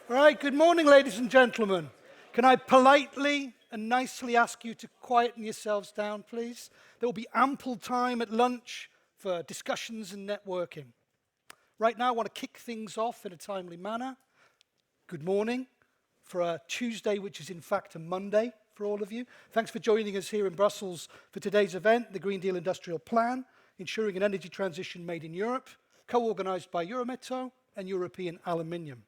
Right, good morning, ladies and gentlemen. Can I politely and nicely ask you to quieten yourselves down, please? There will be ample time at lunch for discussions and networking. Right now, I want to kick things off in a timely manner. Good morning for a Tuesday, which is in fact a Monday for all of you. Thanks for joining us here in Brussels for today's event, the Green Deal Industrial Plan, ensuring an energy transition made in Europe, co-organised by Eurometaux and European Aluminium.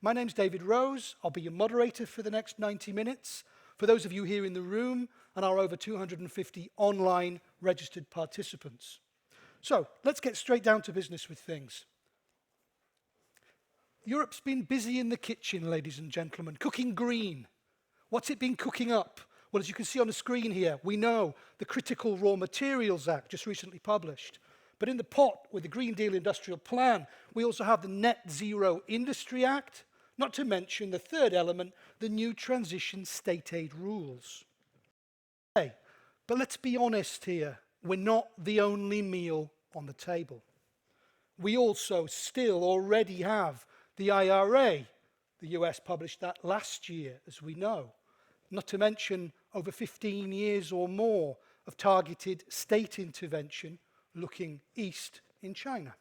My name's David Rose. I'll be your moderator for the next 90 minutes. For those of you here in the room and our over 250 online registered participants. So let's get straight down to business with things. Europe's been busy in the kitchen, ladies and gentlemen, cooking green. What's it been cooking up? Well, as you can see on the screen here, we know the Critical Raw Materials Act, just recently published. But in the pot with the Green Deal Industrial Plan, we also have the Net Zero Industry Act, not to mention the third element, the new transition state aid rules. Hey, but let's be honest here, we're not the only meal on the table. We also still already have the IRA. The US published that last year, as we know. Not to mention over 15 years or more of targeted state intervention looking east in China.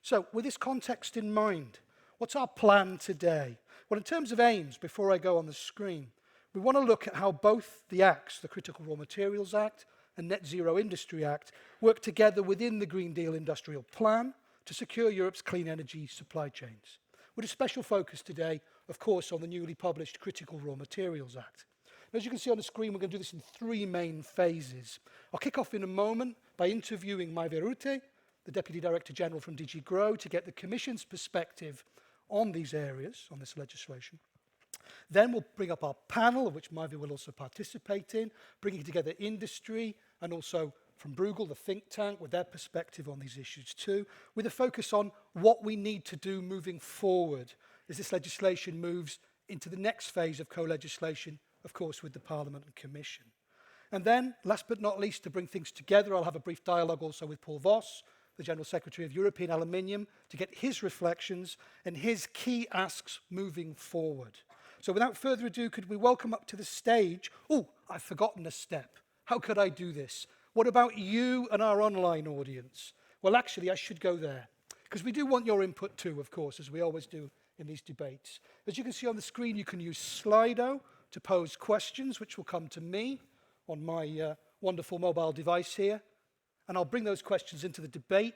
So with this context in mind, what's our plan today? Well, in terms of aims, before I go on the screen, we want to look at how both the acts, the Critical Raw Materials Act and Net Zero Industry Act, work together within the Green Deal Industrial Plan to secure Europe's clean energy supply chains. With a special focus today, of course, on the newly published Critical Raw Materials Act. As you can see on the screen, we're going to do this in three main phases. I'll kick off in a moment by interviewing Maeve Rutte, the Deputy Director General from DG GROW, to get the Commission's perspective on these areas, on this legislation. Then we'll bring up our panel, of which Maeve will also participate in, bringing together industry and also from Bruegel, the think tank, with their perspective on these issues too, with a focus on what we need to do moving forward as this legislation moves into the next phase of co-legislation, of course, with the Parliament and Commission. And then, last but not least, to bring things together, I'll have a brief dialogue also with Paul Voss, the General Secretary of European Aluminium, to get his reflections and his key asks moving forward. So without further ado, could we welcome up to the stage, I've forgotten a step. How could I do this? What about you and our online audience? Well, actually, I should go there, because we do want your input too, of course, as we always do in these debates. As you can see on the screen, you can use Slido to pose questions, which will come to me on my wonderful mobile device here. And I'll bring those questions into the debate,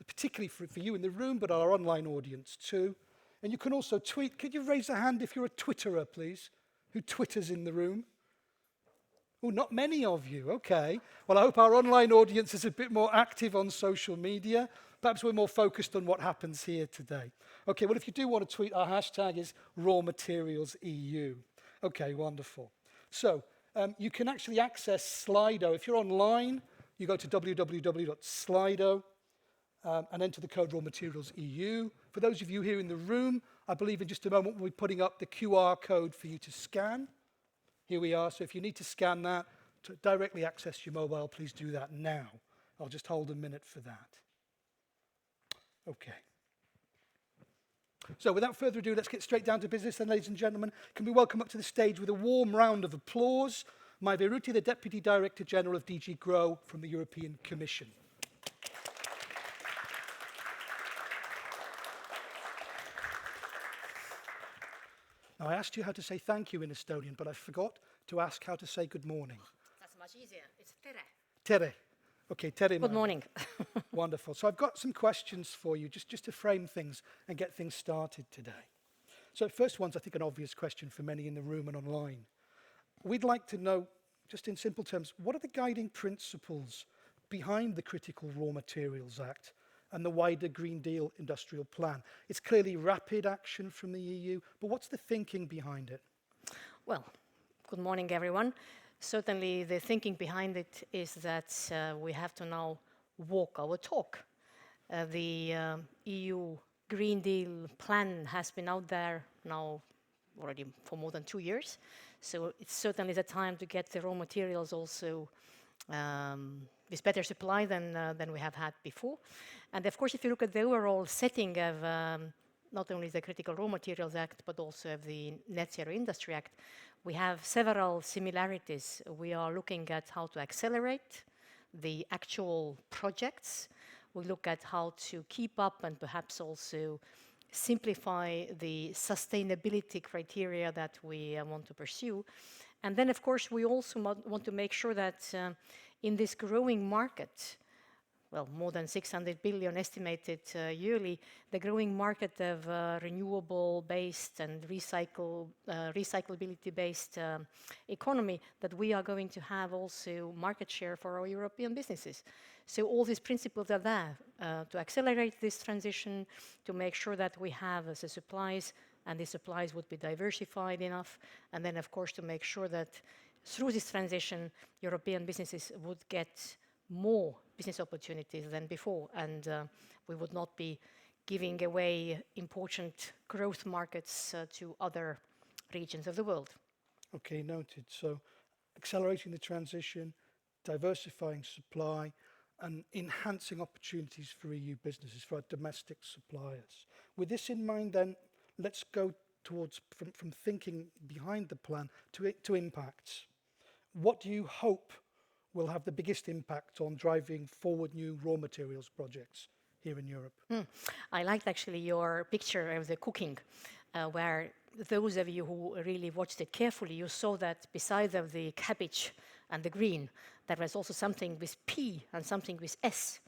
particularly for you in the room, but our online audience too. And you can also tweet. Could you raise a hand if you're a Twitterer, please? Who twitters in the room? Oh, not many of you, okay. Well, I hope our online audience is a bit more active on social media. Perhaps we're more focused on what happens here today. Okay, well, if you do want to tweet, our hashtag is #RawMaterialsEU. Okay, wonderful. So you can actually access Slido. If you're online, you go to www.slido and enter the code RawMaterialsEU. For those of you here in the room, I believe in just a moment we'll be putting up the QR code for you to scan. Here we are. So if you need to scan that to directly access your mobile, please do that now. I'll just hold a minute for that. Okay. So without further ado, let's get straight down to business then, ladies and gentlemen. Can we welcome up to the stage with a warm round of applause, Maeve Rutte, the Deputy Director General of DG GROW from the European Commission. Now, I asked you how to say thank you in Estonian, but I forgot to ask how to say good morning. That's much easier. It's tere. Tere. Okay, tere. Good morning. Wonderful. So I've got some questions for you, just to frame things and get things started today. So first one's, I think, an obvious question for many in the room and online. We'd like to know, just in simple terms, what are the guiding principles behind the Critical Raw Materials Act and the wider Green Deal Industrial Plan? It's clearly rapid action from the EU, but what's the thinking behind it? Well, good morning, everyone. Certainly, the thinking behind it is that we have to now walk our talk. The EU Green Deal plan has been out there now already for more than 2 years. So it's certainly the time to get the raw materials also with better supply than we have had before. And of course, if you look at the overall setting of not only the Critical Raw Materials Act, but also of the Net Zero Industry Act, we have several similarities. We are looking at how to accelerate the actual projects. We look at how to keep up and perhaps also simplify the sustainability criteria that we want to pursue. And then, of course, we also want to make sure that in this growing market, well, more than 600 billion estimated yearly, the growing market of renewable-based and recyclability-based economy, that we are going to have also market share for our European businesses. So all these principles are there to accelerate this transition, to make sure that we have the supplies, and the supplies would be diversified enough, and then, of course, to make sure that through this transition, European businesses would get more business opportunities than before, and we would not be giving away important growth markets to other regions of the world. Okay, noted. So accelerating the transition, diversifying supply, and enhancing opportunities for EU businesses, for our domestic suppliers. With this in mind, then, let's go towards, from thinking behind the plan to impacts. What do you hope will have the biggest impact on driving forward new raw materials projects here in Europe? I liked actually your picture of the cooking, where those of you who really watched it carefully, you saw that besides of the cabbage and the green, there was also something with P and something with S.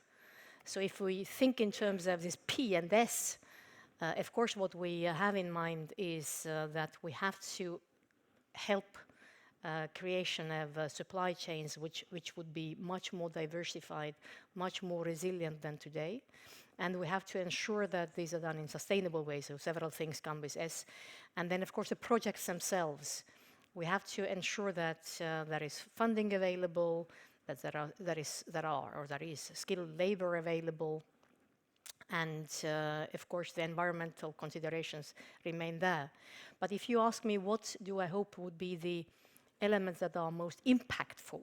So if we think in terms of this P and S, of course what we have in mind is that we have to help creation of supply chains which would be much more diversified, much more resilient than today. And we have to ensure that these are done in sustainable ways. So several things come with S. And then, of course, the projects themselves. We have to ensure that there is funding available, that there is skilled labor available, and of course the environmental considerations remain there. But if you ask me what do I hope would be the elements that are most impactful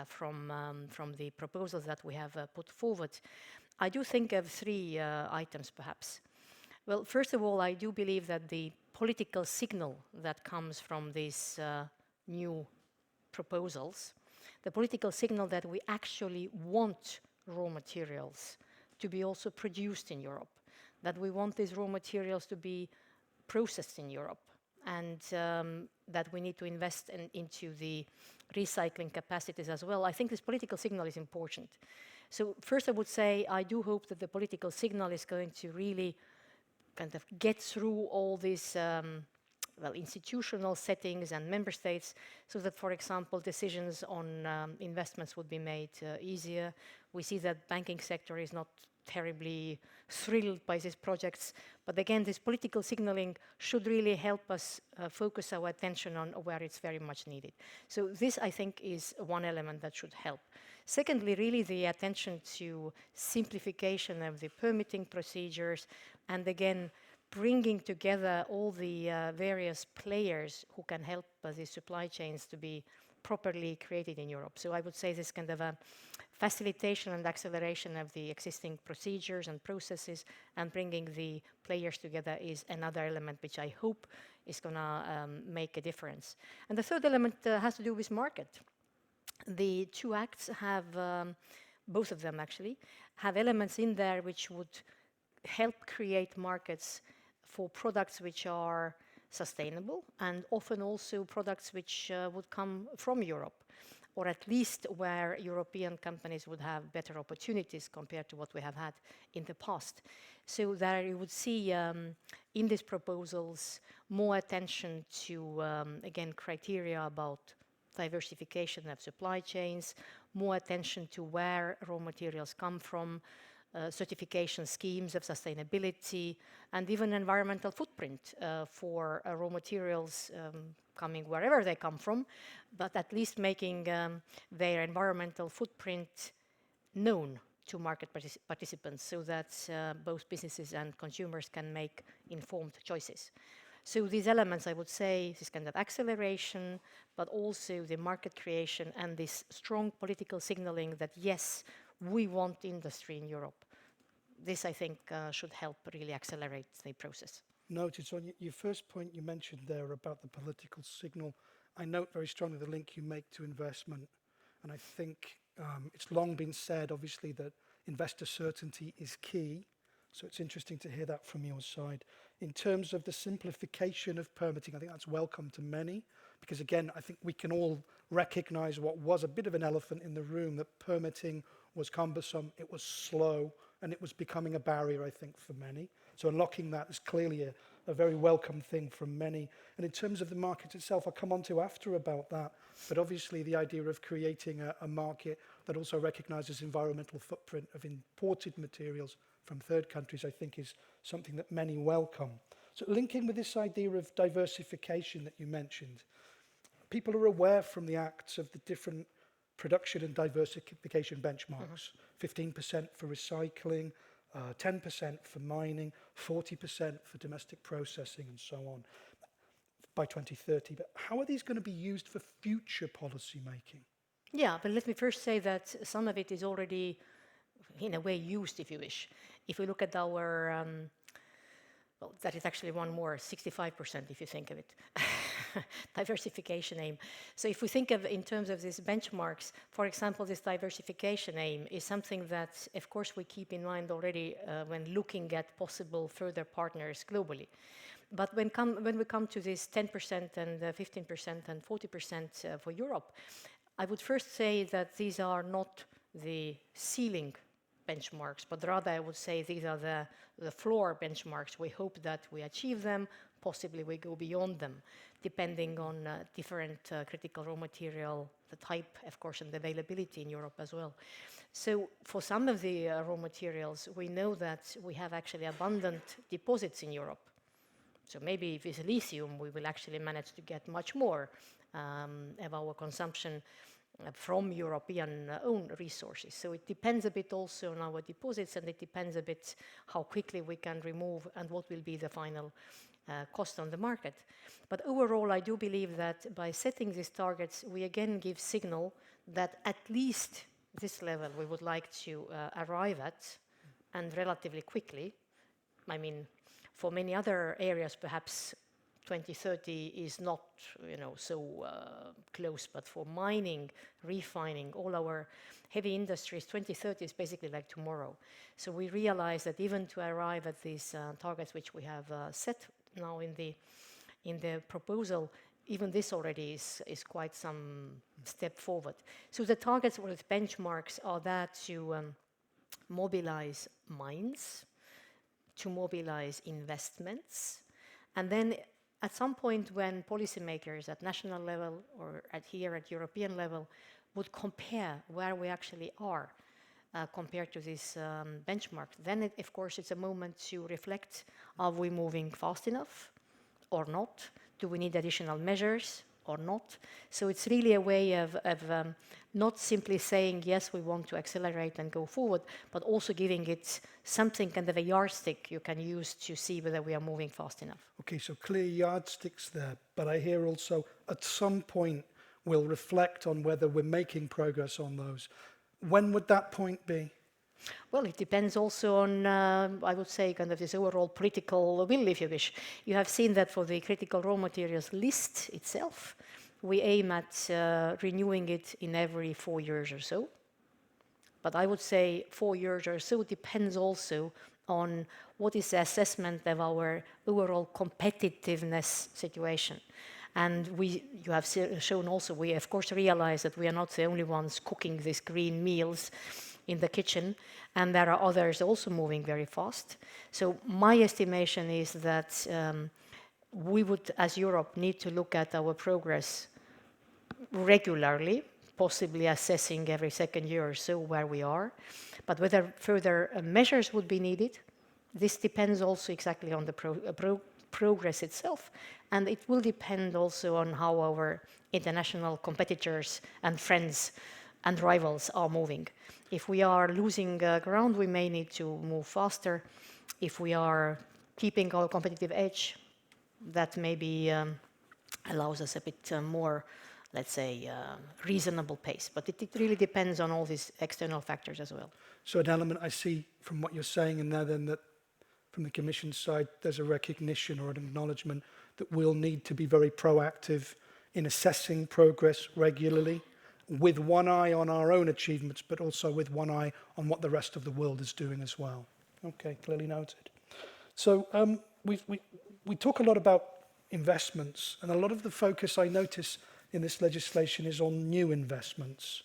from the proposals that we have put forward, I do think of three items perhaps. Well, first of all, I do believe that the political signal that comes from these new proposals, the political signal that we actually want raw materials to be also produced in Europe, that we want these raw materials to be processed in Europe, and that we need to invest into the recycling capacities as well. I think this political signal is important. So first I would say I do hope that the political signal is going to really kind of get through all these institutional settings and member states, so that, for example, decisions on investments would be made easier. We see that banking sector is not terribly thrilled by these projects, but again, this political signaling should really help us focus our attention on where it's very much needed. So this, I think, is one element that should help. Secondly, really the attention to simplification of the permitting procedures, and again, bringing together all the various players who can help the supply chains to be properly created in Europe. So I would say this kind of a facilitation and acceleration of the existing procedures and processes and bringing the players together is another element which I hope is going to make a difference. And the third element has to do with market. The two acts have, both of them actually, have elements in there which would help create markets for products which are sustainable, and often also products which would come from Europe, or at least where European companies would have better opportunities compared to what we have had in the past. So there you would see in these proposals more attention to, again, criteria about diversification of supply chains, more attention to where raw materials come from, certification schemes of sustainability, and even environmental footprint for raw materials coming wherever they come from, but at least making their environmental footprint known to market participants, so that both businesses and consumers can make informed choices. So these elements, I would say, this kind of acceleration, but also the market creation and this strong political signaling that, yes, we want industry in Europe. this, I think, should help really accelerate the process. Noted. So on your first point you mentioned there about the political signal, I note very strongly the link you make to investment. And I think it's long been said, obviously, that investor certainty is key. So it's interesting to hear that from your side. In terms of the simplification of permitting, I think that's welcome to many, because again, I think we can all recognize what was a bit of an elephant in the room, that permitting was cumbersome, it was slow, and it was becoming a barrier, I think, for many. So unlocking that is clearly a very welcome thing from many. And in terms of the market itself, I'll come on to after about that, but obviously the idea of creating a market that also recognizes environmental footprint of imported materials from third countries, I think, is something that many welcome. So linking with this idea of diversification that you mentioned, people are aware from the acts of the different production and diversification benchmarks. 15% for recycling, 10% for mining, 40% for domestic processing, and so on by 2030. But how are these going to be used for future policy making? Yeah, but let me first say that some of it is already, in a way, used, if you wish. If we look at our, well, that is actually one more, 65%, if you think of it. Diversification aim. So if we think of in terms of these benchmarks, for example, this diversification aim is something that, of course, we keep in mind already when looking at possible further partners globally. But when we come to this 10% and 15% and 40% for Europe, I would first say that these are not the ceiling benchmarks, but rather I would say these are the floor benchmarks. We hope that we achieve them, possibly we go beyond them, depending on different critical raw material, the type, of course, and the availability in Europe as well. So for some of the raw materials, we know that we have actually abundant deposits in Europe. So maybe with lithium, we will actually manage to get much more of our consumption from European own resources. So it depends a bit also on our deposits, and it depends a bit how quickly we can remove and what will be the final cost on the market. But overall, I do believe that by setting these targets, we again give signal that at least this level we would like to arrive at, and relatively quickly. I mean, for many other areas, perhaps 2030 is not, so close, but for mining, refining, all our heavy industries, 2030 is basically like tomorrow. So we realize that even to arrive at these targets which we have set now in the proposal, even this already is quite some step forward. So the targets or the benchmarks are that to mobilize mines, to mobilize investments, and then at some point when policymakers at national level or here at European level would compare where we actually are compared to this benchmark, then of course it's a moment to reflect, are we moving fast enough or not? Do we need additional measures or not? So it's really a way of not simply saying, yes, we want to accelerate and go forward, but also giving it something kind of a yardstick you can use to see whether we are moving fast enough. Okay, so clear yardsticks there, but I hear also at some point we'll reflect on whether we're making progress on those. When would that point be? Well, it depends also on, I would say, kind of this overall political will, if you wish. You have seen that for the critical raw materials list itself, we aim at renewing it in every 4 years or so. But I would say 4 years or so depends also on what is the assessment of our overall competitiveness situation. And you have shown also, we of course realize that we are not the only ones cooking these green meals in the kitchen, and there are others also moving very fast. So my estimation is that we would, as Europe, need to look at our progress regularly, possibly assessing every second year or so where we are. But whether further measures would be needed, this depends also exactly on the progress itself, and it will depend also on how our international competitors and friends and rivals are moving. If we are losing ground, we may need to move faster. If we are keeping our competitive edge, that maybe allows us a bit more let's say, reasonable pace. But it really depends on all these external factors as well. So an element I see from what you're saying in there then, that from the Commission side, there's a recognition or an acknowledgement that we'll need to be very proactive in assessing progress regularly, with one eye on our own achievements, but also with one eye on what the rest of the world is doing as well. Okay, clearly noted. So we talk a lot about investments, and a lot of the focus I notice in this legislation is on new investments.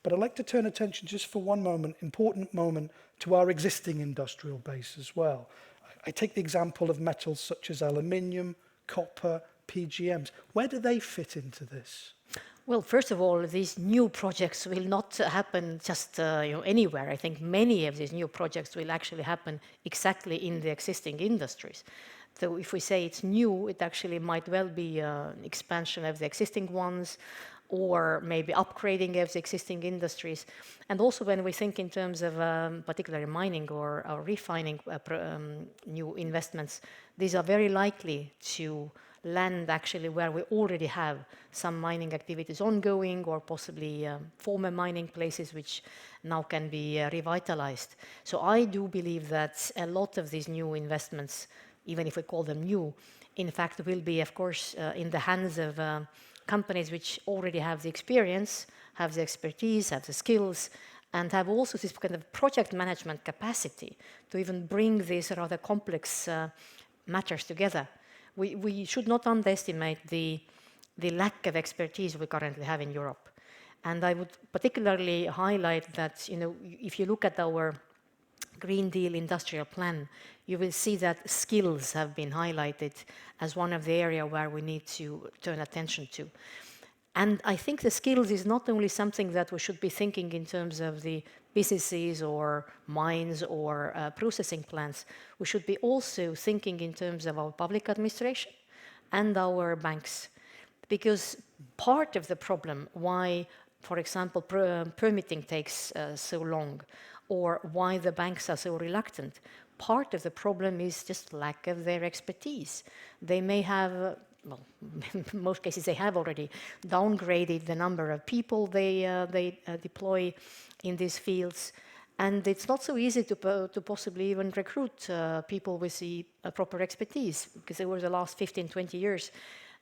But I'd like to turn attention just for one moment, important moment, to our existing industrial base as well. I take the example of metals such as aluminium, copper, PGMs. Where do they fit into this? Well, first of all, these new projects will not happen just anywhere. I think many of these new projects will actually happen exactly in the existing industries. So if we say it's new, it actually might well be an expansion of the existing ones, or maybe upgrading of the existing industries. And also when we think in terms of particularly mining or refining new investments, these are very likely to land actually where we already have some mining activities ongoing, or possibly former mining places which now can be revitalized. So I do believe that a lot of these new investments, even if we call them new, in fact will be, of course, in the hands of companies which already have the experience, have the expertise, have the skills, and have also this kind of project management capacity to even bring these rather complex matters together. We should not underestimate the lack of expertise we currently have in Europe. And I would particularly highlight that, if you look at our Green Deal industrial plan, you will see that skills have been highlighted as one of the areas where we need to turn attention to. And I think the skills is not only something that we should be thinking in terms of the businesses or mines or processing plants. We should be also thinking in terms of our public administration and our banks. Because part of the problem why, for example, permitting takes so long, or why the banks are so reluctant, part of the problem is just lack of their expertise. They may have, well, in most cases they have already downgraded the number of people they deploy in these fields. And it's not so easy to possibly even recruit people with the proper expertise, because over the last 15, 20 years,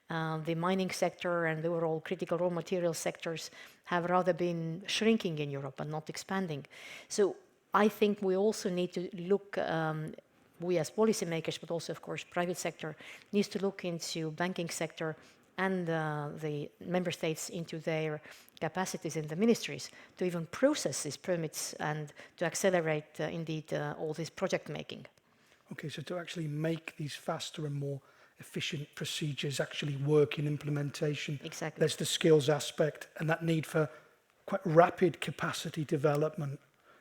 the mining sector and the overall critical raw material sectors have rather been shrinking in Europe and not expanding. So I think we also need to look, we as policymakers, but also, of course, private sector, needs to look into banking sector and the member states into their capacities in the ministries to even process these permits and to accelerate, indeed, all this project making. Okay, so to actually make these faster and more efficient procedures actually work in implementation. Exactly. There's the skills aspect and that need for quite rapid capacity development,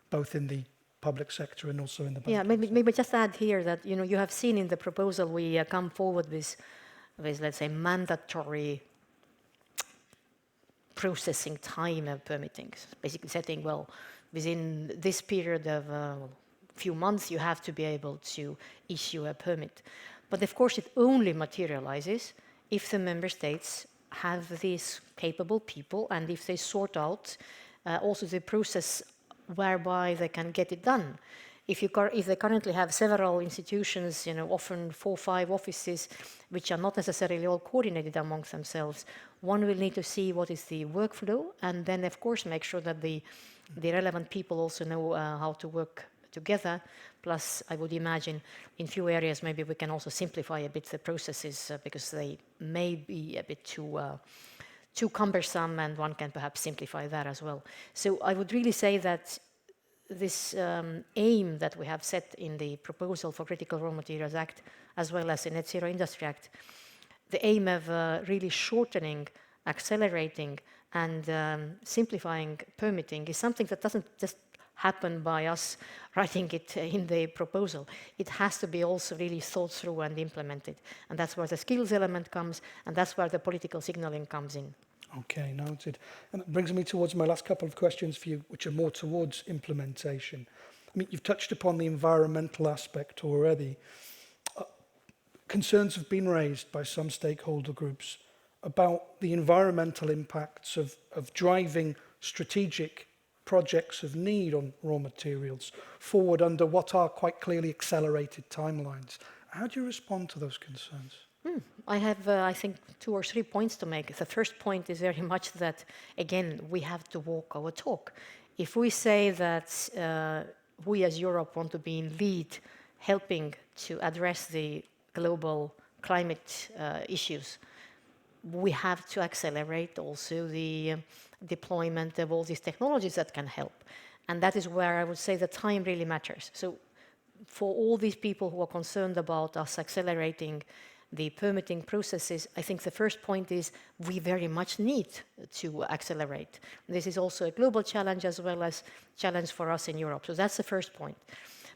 both in the public sector and also in the banking sector. Maybe just add here that you have seen in the proposal we come forward with, let's say, mandatory processing time of permitting, basically setting, well, within this period of few months you have to be able to issue a permit. But of course it only materializes if the member states have these capable people and if they sort out also the process whereby they can get it done. If they currently have several institutions, often 4 or 5 offices, which are not necessarily all coordinated amongst themselves, one will need to see what is the workflow, and then of course make sure that the relevant people also know how to work together. Plus, I would imagine in few areas maybe we can also simplify a bit the processes because they may be a bit too cumbersome, and one can perhaps simplify that as well. So I would really say that this aim that we have set in the proposal for Critical Raw Materials Act, as well as the Net Zero Industry Act, the aim of really shortening, accelerating, and simplifying permitting is something that doesn't just happen by us writing it in the proposal. It has to be also really thought through and implemented. And that's where the skills element comes, and that's where the political signaling comes in. Okay, noted. And that brings me towards my last couple of questions for you, which are more towards implementation. I mean, you've touched upon the environmental aspect already. Concerns have been raised by some stakeholder groups about the environmental impacts of driving strategic projects of need on raw materials forward under what are quite clearly accelerated timelines. How do you respond to those concerns? I have, I think, 2 or 3 points to make. The first point is very much that, again, we have to walk our talk. If we say that we as Europe want to be in lead, helping to address the global climate issues, we have to accelerate also the deployment of all these technologies that can help. And that is where I would say the time really matters. So for all these people who are concerned about us accelerating the permitting processes, I think the first point is we very much need to accelerate. This is also a global challenge as well as challenge for us in Europe. So that's the first point.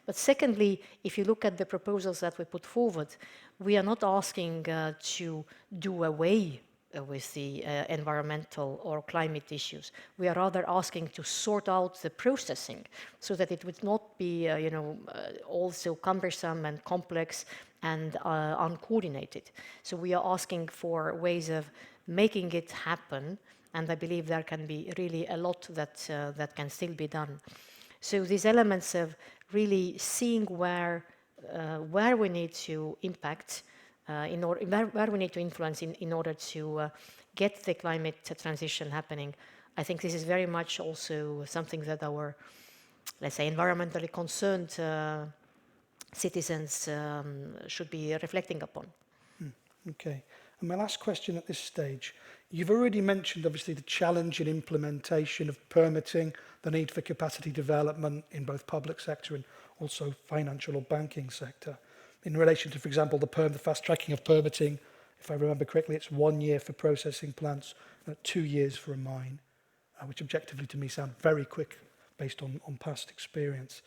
But secondly, if you look at the proposals that we put forward, we are not asking to do away with the environmental or climate issues. We are rather asking to sort out the processing so that it would not be, also cumbersome and complex and uncoordinated. So we are asking for ways of making it happen, and I believe there can be really a lot that can still be done. So these elements of really seeing where we need to impact, where we need to influence in order to get the climate transition happening. I think this is very much also something that our, let's say, environmentally concerned citizens should be reflecting upon. Okay. And my last question at this stage, you've already mentioned obviously the challenge in implementation of permitting, the need for capacity development in both public sector and also financial or banking sector. In relation to, for example, the fast tracking of permitting, if I remember correctly, it's 1 year for processing plants, 2 years for a mine, which objectively to me sound very quick based on past experience.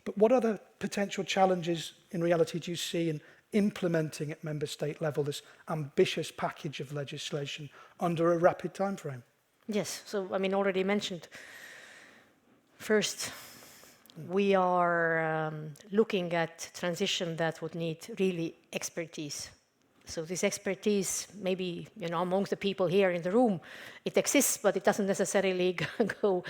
But what other potential challenges in reality do you see in implementing at member state level this ambitious package of legislation under a rapid time frame? Yes, so I mean, already mentioned, first, we are looking at transition that would need really expertise. So this expertise, maybe, amongst the people here in the room, it exists, but it doesn't necessarily the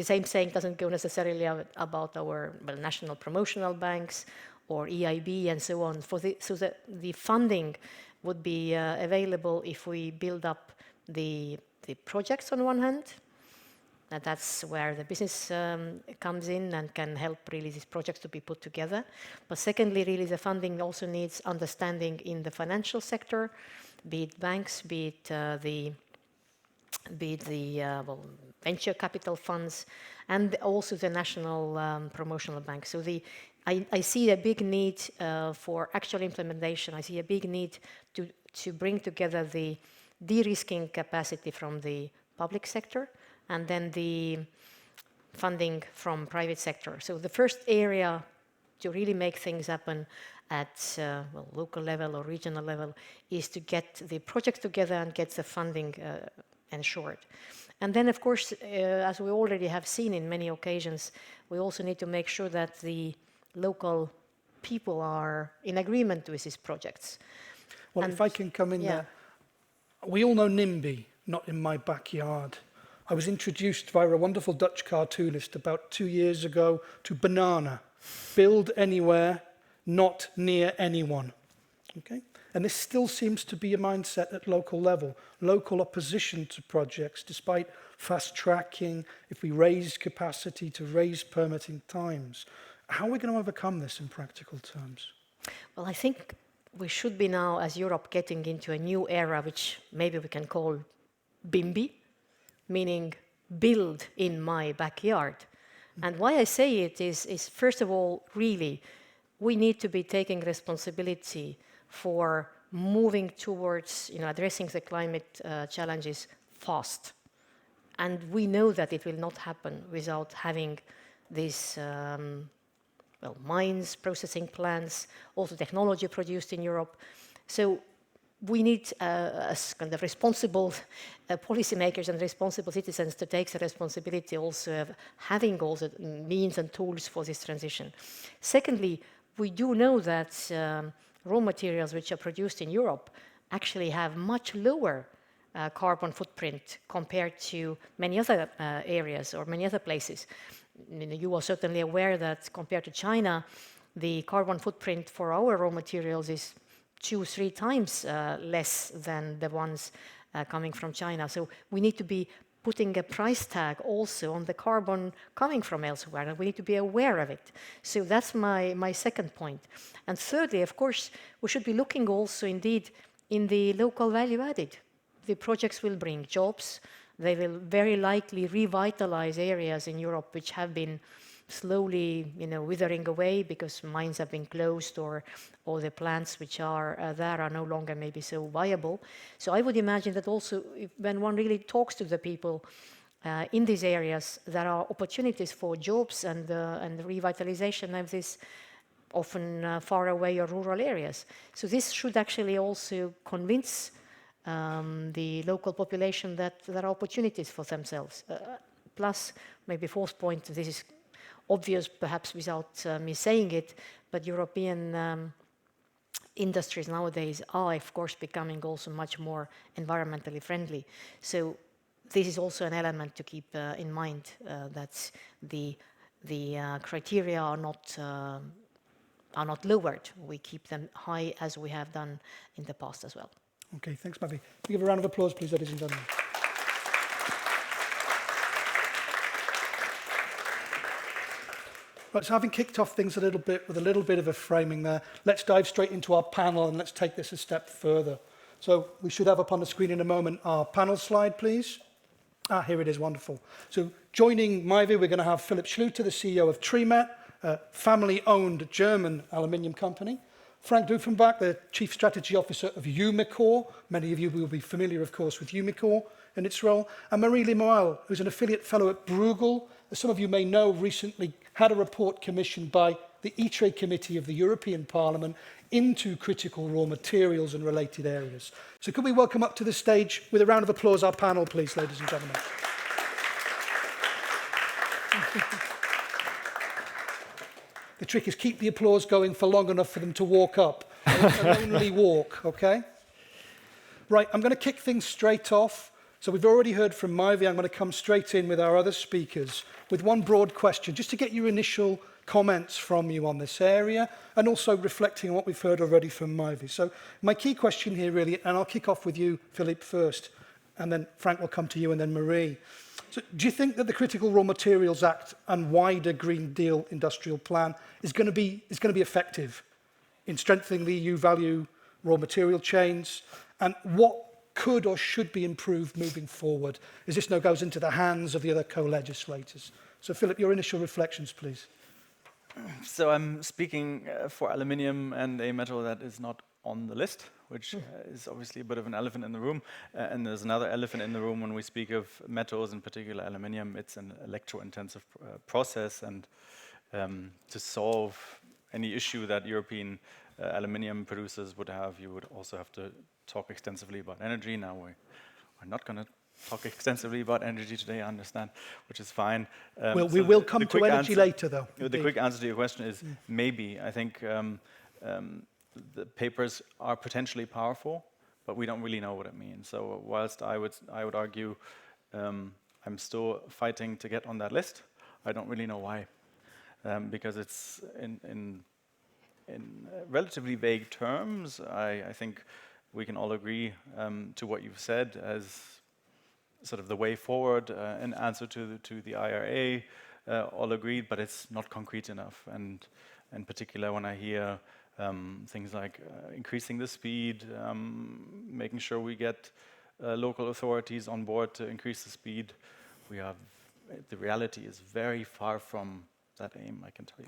same saying doesn't go necessarily about our national promotional banks or EIB and so on. So that the funding would be available if we build up the projects on one hand. That's where the business comes in and can help really these projects to be put together. But secondly, really the funding also needs understanding in the financial sector, be it banks, be it the venture capital funds, and also the national promotional banks. So I see a big need for actual implementation. I see a big need to bring together the de-risking capacity from the public sector and then the funding from private sector. So the first area to really make things happen at local level or regional level is to get the projects together and get the funding ensured. And then, of course, as we already have seen in many occasions, we also need to make sure that the local people are in agreement with these projects. Well, if I can come in there, we all know NIMBY, not in my backyard. I was introduced via a wonderful Dutch cartoonist about 2 years ago to Banana. Build anywhere, not near anyone. Okay? And this still seems to be a mindset at local level. Local opposition to projects, despite fast tracking, if we raise capacity to raise permitting times. How are we going to overcome this in practical terms? Well, I think we should be now, as Europe, getting into a new era, which maybe we can call BIMBY, meaning build in my backyard. And why I say it is first of all, really, we need to be taking responsibility for moving towards addressing the climate challenges fast. And we know that it will not happen without having these mines, processing plants, also technology produced in Europe. So we need, as kind of responsible policymakers and responsible citizens, to take the responsibility also of having all the means and tools for this transition. Secondly, we do know that raw materials which are produced in Europe actually have much lower carbon footprint compared to many other areas or many other places. You are certainly aware that compared to China, the carbon footprint for our raw materials is 2-3 times less than the ones coming from China. So we need to be putting a price tag also on the carbon coming from elsewhere, and we need to be aware of it. So that's my second point. And thirdly, of course, we should be looking also indeed in the local value added. The projects will bring jobs. They will very likely revitalize areas in Europe which have been slowly, withering away because mines have been closed or the plants which are there are no longer maybe so viable. So I would imagine that also when one really talks to the people in these areas, there are opportunities for jobs and the revitalization of this often far away or rural areas. So this should actually also convince the local population that there are opportunities for themselves. Plus, maybe fourth point, this is obvious perhaps without me saying it, but European industries nowadays are of course becoming also much more environmentally friendly. So this is also an element to keep in mind, that the criteria are not lowered. We keep them high as we have done in the past as well. Okay, thanks, Mavi. Can we give a round of applause, please, ladies and gentlemen? Right, so having kicked off things a little bit with a little bit of a framing there, let's dive straight into our panel and let's take this a step further. So we should have up on the screen in a moment our panel slide, please. Here it is, wonderful. So joining Mavi, we're going to have Philipp Schlüter, the CEO of Trimet, a family-owned German aluminium company. Frank Dufenbach, the Chief Strategy Officer of Umicore. Many of you will be familiar, of course, with Umicore in its role. And Marie Lemoyle, who's an affiliate fellow at Bruegel. As some of you may know, recently had a report commissioned by the ITRE Committee of the European Parliament into critical raw materials and related areas. So could we welcome up to the stage with a round of applause our panel, please, ladies and gentlemen. The trick is keep the applause going for long enough for them to walk up. A lonely walk, okay? Right, I'm going to kick things straight off. So we've already heard from Mavi. I'm going to come straight in with our other speakers with one broad question, just to get your initial comments from you on this area, and also reflecting on what we've heard already from Mavi. So my key question here really, and I'll kick off with you, Philipp, first, and then Frank will come to you, and then Marie. So do you think that the Critical Raw Materials Act and wider Green Deal industrial plan is going to be effective in strengthening the EU value raw material chains? And what could or should be improved moving forward as this now goes into the hands of the other co-legislators? So Philipp, your initial reflections, please. So I'm speaking for aluminium and a metal that is not on the list, which is obviously a bit of an elephant in the room. And there's another elephant in the room when we speak of metals, in particular aluminium. It's an electro-intensive process, and to solve any issue that European aluminium producers would have, you would also have to talk extensively about energy. Now we're not going to talk extensively about energy today, I understand, which is fine. Well, we will come to energy later, though. The quick answer to your question is maybe. I think the papers are potentially powerful, but we don't really know what it means. So whilst I would argue I'm still fighting to get on that list, I don't really know why. Because it's in relatively vague terms. I think we can all agree to what you've said as sort of the way forward in answer to the IRA, all agreed, but it's not concrete enough. And in particular, when I hear things like increasing the speed, making sure we get local authorities on board to increase the speed, the reality is very far from that aim, I can tell you.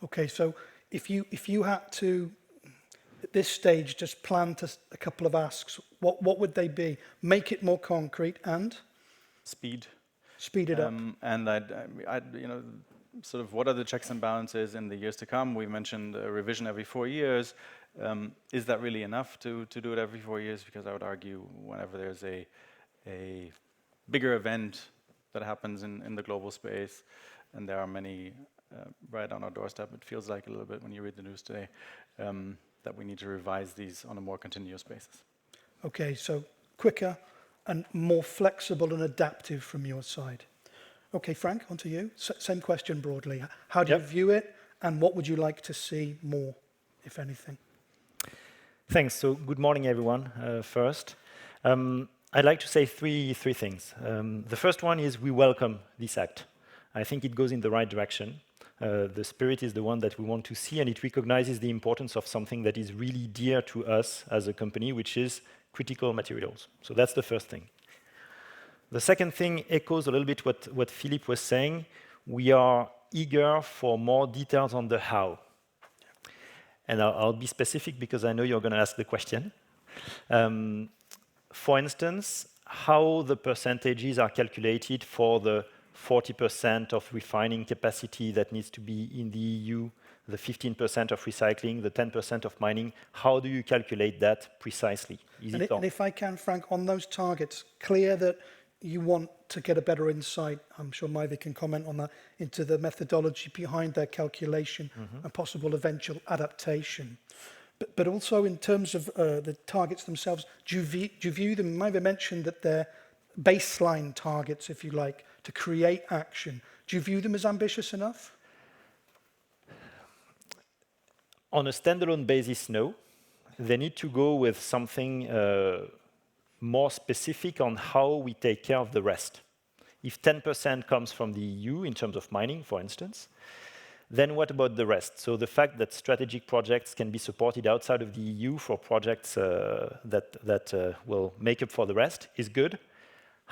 Okay, so if you had to, at this stage, just plan to a couple of asks, what would they be? Make it more concrete and? Speed. Speed it up. And sort of what are the checks and balances in the years to come? We mentioned a revision every 4 years. Is that really enough to do it every 4 years? Because I would argue whenever there's a bigger event that happens in the global space, and there are many right on our doorstep, it feels like a little bit when you read the news today, that we need to revise these on a more continuous basis. Okay, so quicker and more flexible and adaptive from your side. Okay, Frank, on to you. Same question broadly. How do you view it, and what would you like to see more, if anything? Thanks. So good morning, everyone, first. I'd like to say three things. The first one is we welcome this act. I think it goes in the right direction. The spirit is the one that we want to see, and it recognizes the importance of something that is really dear to us as a company, which is critical materials. So that's the first thing. The second thing echoes a little bit what Philippe was saying. We are eager for more details on the how. And I'll be specific because I know you're going to ask the question. For instance, how the percentages are calculated for the 40% of refining capacity that needs to be in the EU, the 15% of recycling, the 10% of mining. How do you calculate that precisely? And if I can, Frank, on those targets, clear that you want to get a better insight, I'm sure Maïve can comment on that, into the methodology behind their calculation and possible eventual adaptation. But also in terms of the targets themselves, do you view them, Maïve mentioned that they're baseline targets, if you like, to create action. Do you view them as ambitious enough? On a standalone basis, no. They need to go with something more specific on how we take care of the rest. If 10% comes from the EU in terms of mining, for instance, then what about the rest? So the fact that strategic projects can be supported outside of the EU for projects that will make up for the rest is good.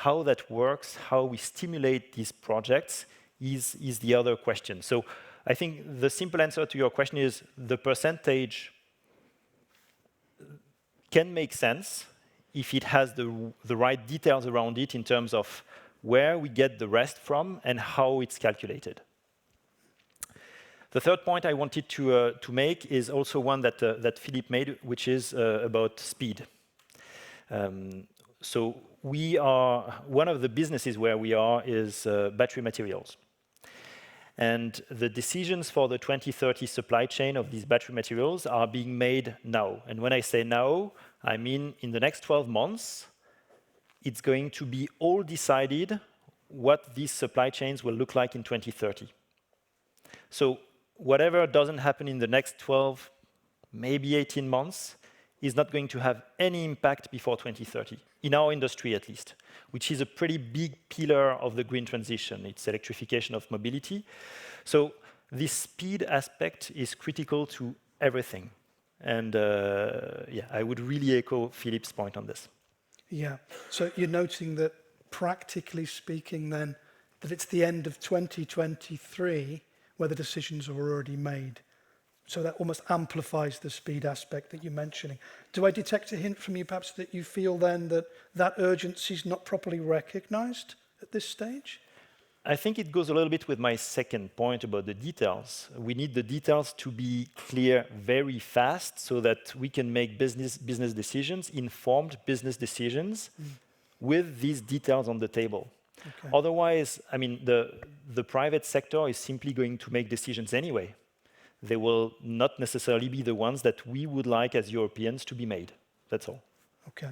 How that works, how we stimulate these projects is the other question. So I think the simple answer to your question is the percentage can make sense if it has the right details around it in terms of where we get the rest from and how it's calculated. The third point I wanted to make is also one that Philippe made, which is about speed. So we are, one of the businesses where we are is battery materials. And the decisions for the 2030 supply chain of these battery materials are being made now. And when I say now, I mean in the next 12 months, it's going to be all decided what these supply chains will look like in 2030. So whatever doesn't happen in the next 12, maybe 18 months, is not going to have any impact before 2030, in our industry at least, which is a pretty big pillar of the green transition. It's electrification of mobility. So this speed aspect is critical to everything. And yeah, I would really echo Philippe's point on this. Yeah, so you're noting that practically speaking then, that it's the end of 2023 where the decisions are already made. So that almost amplifies the speed aspect that you're mentioning. Do I detect a hint from you perhaps that you feel then that that urgency is not properly recognized at this stage? I think it goes a little bit with my second point about the details. We need the details to be clear very fast so that we can make business decisions, informed business decisions, with these details on the table. Okay. Otherwise, I mean, the private sector is simply going to make decisions anyway. They will not necessarily be the ones that we would like as Europeans to be made. That's all. Okay.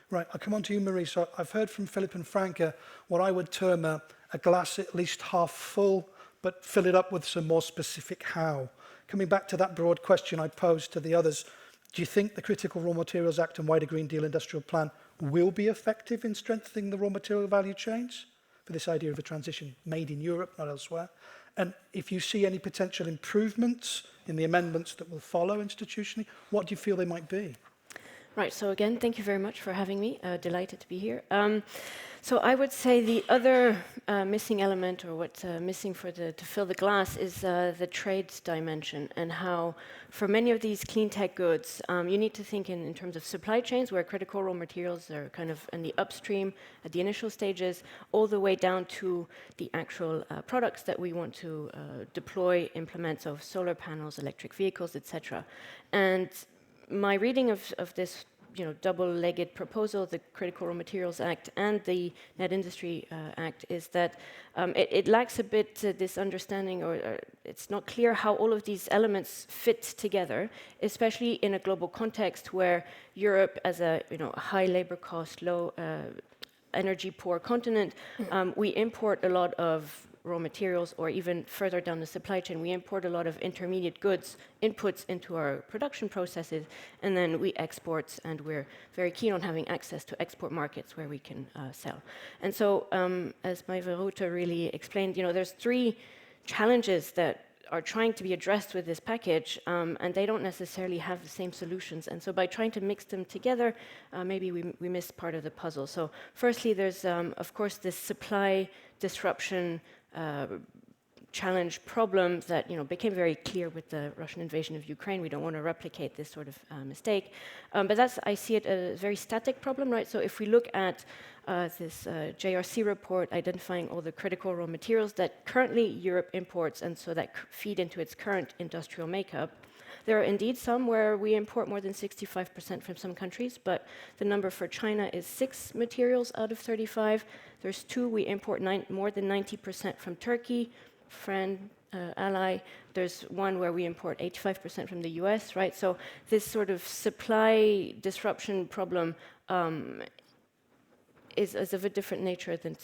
Right, I'll come on to you, Marie. So I've heard from Philippe and Frank what I would term a glass at least half full, but fill it up with some more specific how. Coming back to that broad question I posed to the others, do you think the Critical Raw Materials Act and wider Green Deal Industrial Plan will be effective in strengthening the raw material value chains for this idea of a transition made in Europe, not elsewhere? And if you see any potential improvements in the amendments that will follow institutionally, what do you feel they might be? Right, so again, thank you very much for having me. Delighted to be here. So I would say the other missing element, or what's missing to fill the glass, is the trade dimension, and how for many of these clean tech goods, you need to think in terms of supply chains where critical raw materials are kind of in the upstream at the initial stages, all the way down to the actual products that we want to deploy, implement, so solar panels, electric vehicles, etc. And my reading of this double-legged proposal, the Critical Raw Materials Act and the Net Industry Act, is that it lacks a bit this understanding, or it's not clear how all of these elements fit together, especially in a global context where Europe, as a high labor cost, low energy poor continent, we import a lot of raw materials, or even further down the supply chain, we import a lot of intermediate goods, inputs into our production processes, and then we export, and we're very keen on having access to export markets where we can sell. And so, as Maïva Rute really explained, there's 3 challenges that are trying to be addressed with this package, and they don't necessarily have the same solutions. And so by trying to mix them together, maybe we missed part of the puzzle. So firstly, there's, of course, this supply disruption challenge problem that became very clear with the Russian invasion of Ukraine. We don't want to replicate this sort of mistake. But I see it as a very static problem, right? So if we look at this JRC report identifying all the critical raw materials that currently Europe imports, and so that feed into its current industrial makeup, there are indeed some where we import more than 65% from some countries, but the number for China is 6 materials out of 35. There's 2 we import more than 90% from Turkey, friend, ally. There's 1 where we import 85% from the US, right? So this sort of supply disruption problem is of a different nature than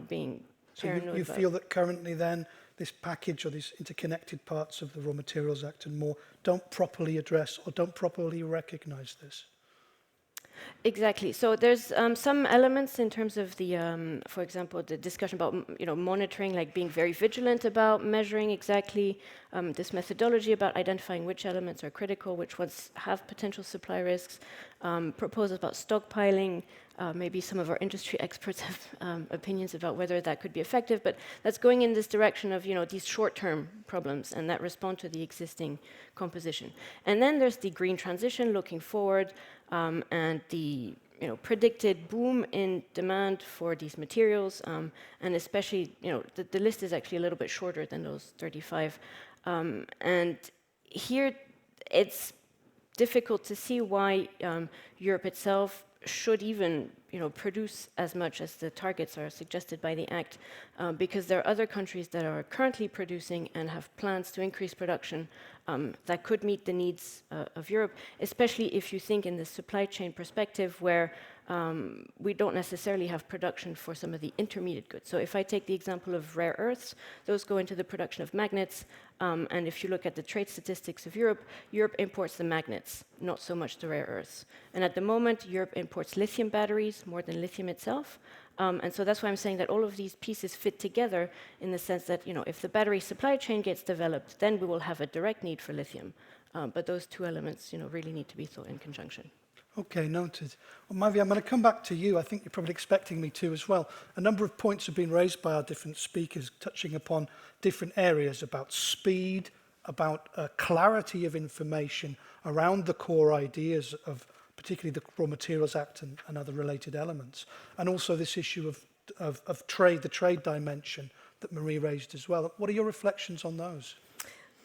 being paranoid. So you feel that currently then this package, or these interconnected parts of the Raw Materials Act and more, don't properly address or don't properly recognize this? Exactly. So there's some elements in terms of the, for example, the discussion about monitoring, like being very vigilant about measuring exactly this methodology about identifying which elements are critical, which ones have potential supply risks. Proposals about stockpiling. Maybe some of our industry experts have opinions about whether that could be effective, but that's going in this direction of these short-term problems and that respond to the existing composition. And then there's the green transition looking forward, and the predicted boom in demand for these materials, and especially the list is actually a little bit shorter than those 35. And here it's difficult to see why Europe itself should even produce as much as the targets are suggested by the Act, because there are other countries that are currently producing and have plans to increase production that could meet the needs of Europe, especially if you think in the supply chain perspective where we don't necessarily have production for some of the intermediate goods. So if I take the example of rare earths, those go into the production of magnets, and if you look at the trade statistics of Europe, Europe imports the magnets, not so much the rare earths. And at the moment, Europe imports lithium batteries more than lithium itself. And so that's why I'm saying that all of these pieces fit together in the sense that, if the battery supply chain gets developed, then we will have a direct need for lithium. But those 2 elements, really need to be thought in conjunction. Okay, noted. Well, Maïva, I'm going to come back to you. I think you're probably expecting me to as well. A number of points have been raised by our different speakers, touching upon different areas about speed, about clarity of information around the core ideas of particularly the Raw Materials Act and other related elements, and also this issue of trade, the trade dimension that Marie raised as well. What are your reflections on those?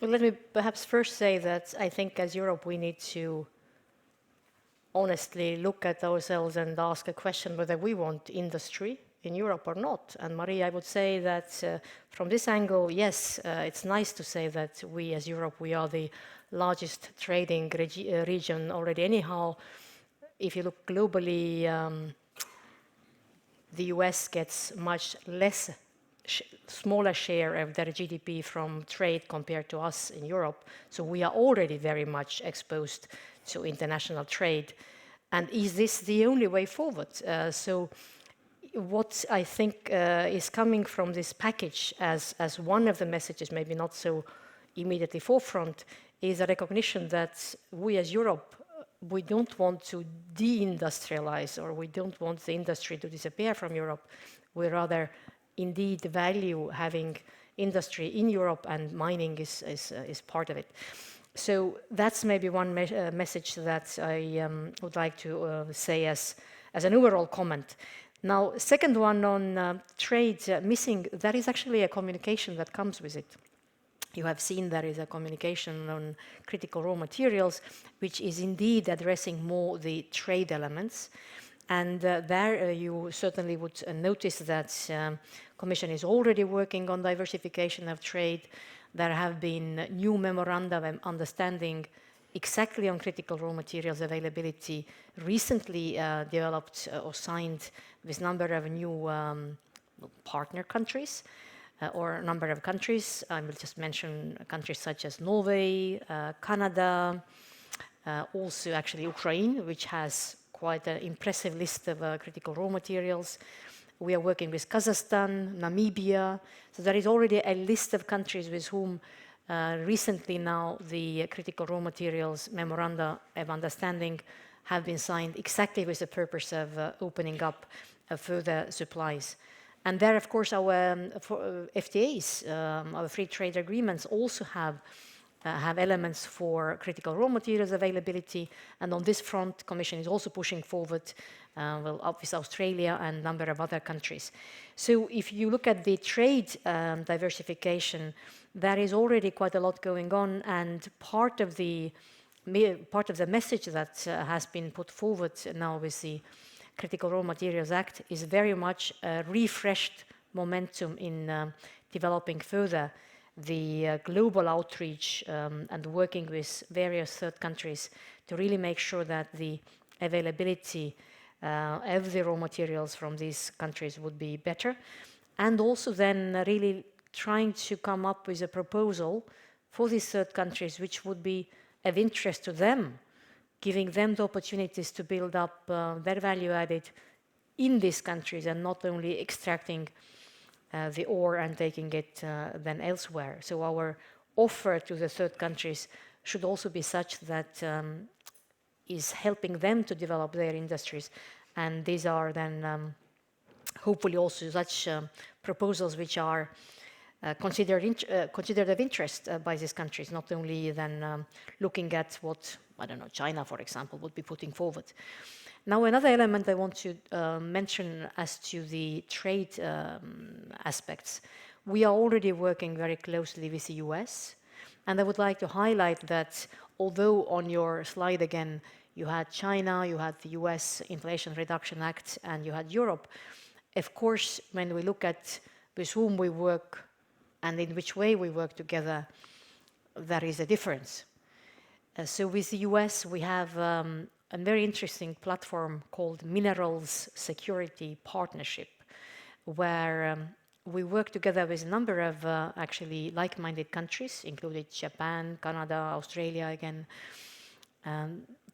Well, let me perhaps first say that I think as Europe we need to honestly look at ourselves and ask a question whether we want industry in Europe or not. And Marie, I would say that from this angle, yes, it's nice to say that we as Europe, we are the largest trading region already anyhow. If you look globally, the US gets much less, smaller share of their GDP from trade compared to us in Europe. So we are already very much exposed to international trade. And is this the only way forward? So what I think is coming from this package as one of the messages, maybe not so immediately forefront, is a recognition that we as Europe, we don't want to deindustrialize, or we don't want the industry to disappear from Europe. We rather indeed value having industry in Europe, and mining is part of it. So that's maybe one message that I would like to say as an overall comment. Now, second one on trade missing, that is actually a communication that comes with it. you have seen there is a communication on critical raw materials, which is indeed addressing more the trade elements. And there you certainly would notice that Commission is already working on diversification of trade. There have been new memoranda of understanding exactly on critical raw materials availability recently developed or signed with a number of new partner countries or a number of countries. I will just mention countries such as Norway, Canada, also actually Ukraine, which has quite an impressive list of critical raw materials. We are working with Kazakhstan, Namibia. So there is already a list of countries with whom recently now the critical raw materials memoranda of understanding have been signed exactly with the purpose of opening up further supplies. And there, of course, our FTAs, our free trade agreements, also have elements for critical raw materials availability. And on this front, Commission is also pushing forward, up with Australia and a number of other countries. So if you look at the trade diversification, there is already quite a lot going on, and part of the message that has been put forward now with the Critical Raw Materials Act is very much a refreshed momentum in developing further the global outreach and working with various third countries to really make sure that the availability of the raw materials from these countries would be better. And also then really trying to come up with a proposal for these third countries which would be of interest to them, giving them the opportunities to build up their value added in these countries and not only extracting the ore and taking it then elsewhere. So our offer to the third countries should also be such that is helping them to develop their industries. And these are then hopefully also such proposals which are considered of interest by these countries, not only then looking at what, I don't know, China, for example, would be putting forward. Now, another element I want to mention as to the trade aspects. We are already working very closely with the US, and I would like to highlight that although on your slide again, you had China, you had the US Inflation Reduction Act, and you had Europe, of course, when we look at with whom we work and in which way we work together, there is a difference. So with the US, we have a very interesting platform called Minerals Security Partnership, where we work together with a number of actually like-minded countries, including Japan, Canada, Australia again,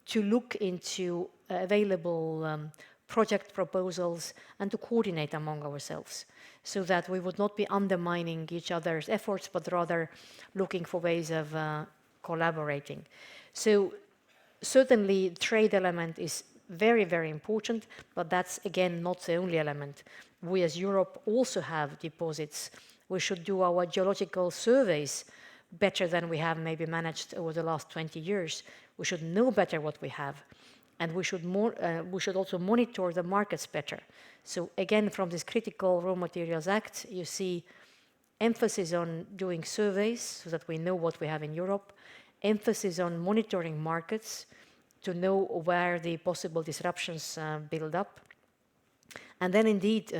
to look into available project proposals and to coordinate among ourselves so that we would not be undermining each other's efforts, but rather looking for ways of collaborating. So certainly trade element is very, very important, but that's again not the only element. We as Europe also have deposits. We should do our geological surveys better than we have maybe managed over the last 20 years. We should know better what we have. And we should also monitor the markets better. So again, from this Critical Raw Materials Act, you see emphasis on doing surveys so that we know what we have in Europe, emphasis on monitoring markets to know where the possible disruptions build up, and then indeed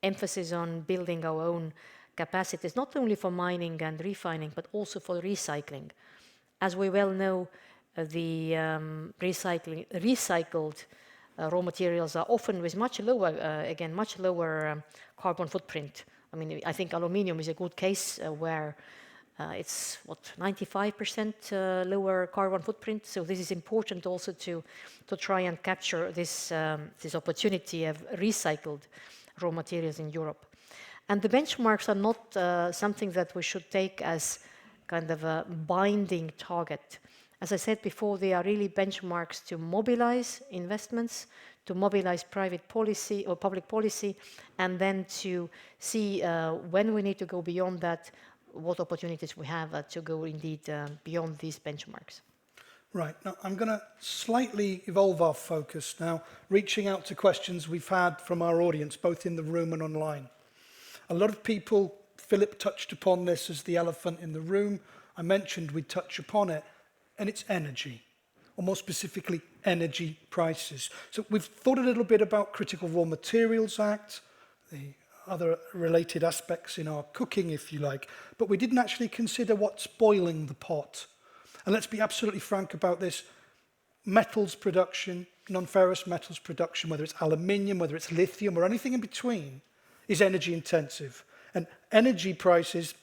emphasis on building our own capacities, not only for mining and refining, but also for recycling. As we well know, the recycled raw materials are often with much lower carbon footprint. I mean, I think aluminium is a good case where it's 95% lower carbon footprint. So this is important also to try and capture this opportunity of recycled raw materials in Europe. And the benchmarks are not something that we should take as kind of a binding target. As I said before, they are really benchmarks to mobilize investments, to mobilize private policy or public policy, and then to see when we need to go beyond that, what opportunities we have to go indeed beyond these benchmarks. Right. Now, I'm going to slightly evolve our focus now, reaching out to questions we've had from our audience, both in the room and online. A lot of people Philip touched upon this as the elephant in the room. I mentioned we'd touch upon it, and it's energy, or more specifically, energy prices. So we've thought a little bit about Critical Raw Materials Act, the other related aspects in our cooking, if you like, but we didn't actually consider what's boiling the pot. And let's be absolutely frank about this. Metals production, non-ferrous metals production, whether it's aluminium, whether it's lithium, or anything in between, is energy intensive. And energy prices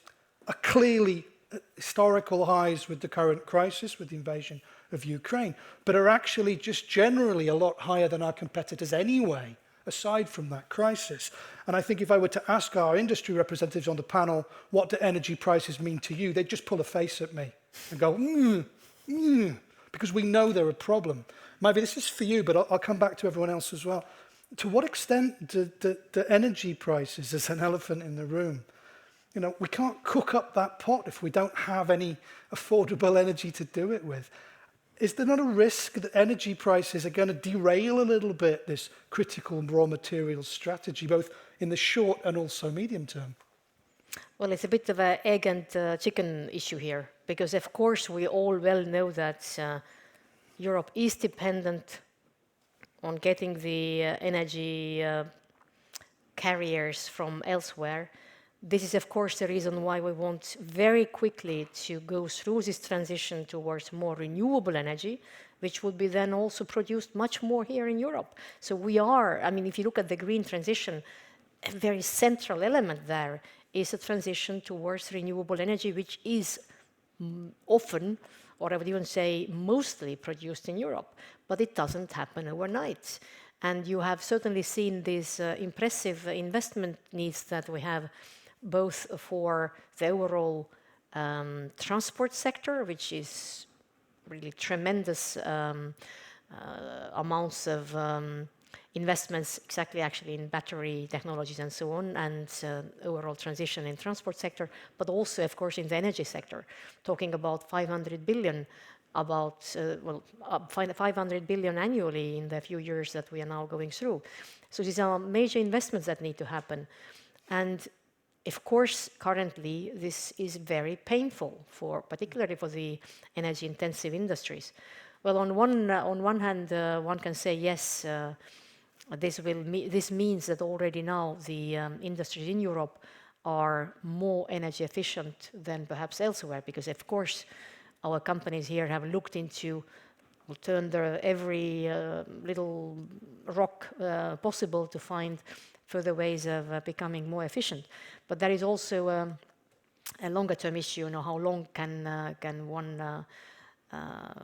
are clearly at historical highs with the current crisis, with the invasion of Ukraine, but are actually just generally a lot higher than our competitors anyway, aside from that crisis. And I think if I were to ask our industry representatives on the panel, what do energy prices mean to you, they'd just pull a face at me and go, because we know they're a problem. Maybe this is for you, but I'll come back to everyone else as well. To what extent do the energy prices, as an elephant in the room, we can't cook up that pot if we don't have any affordable energy to do it with. Is there not a risk that energy prices are going to derail a little bit this critical raw materials strategy, both in the short and also medium term? Well, it's a bit of an egg and chicken issue here, because of course we all well know that Europe is dependent on getting the energy carriers from elsewhere. This is, of course, the reason why we want very quickly to go through this transition towards more renewable energy, which would be then also produced much more here in Europe. So we are, if you look at the green transition, a very central element there is a transition towards renewable energy, which is often, or I would even say mostly, produced in Europe. But it doesn't happen overnight. And you have certainly seen these impressive investment needs that we have, both for the overall transport sector, which is really tremendous amounts of investments exactly actually in battery technologies and so on, and overall transition in transport sector, but also, of course, in the energy sector, talking about 500 billion, 500 billion annually in the few years that we are now going through. So these are major investments that need to happen. And of course, currently, this is very painful, particularly for the energy-intensive industries. Well, on one hand, one can say, yes, this means that already now the industries in Europe are more energy efficient than perhaps elsewhere, because, of course, our companies here have looked into, will turn every little rock possible to find further ways of becoming more efficient. But there is also a longer-term issue. How long can one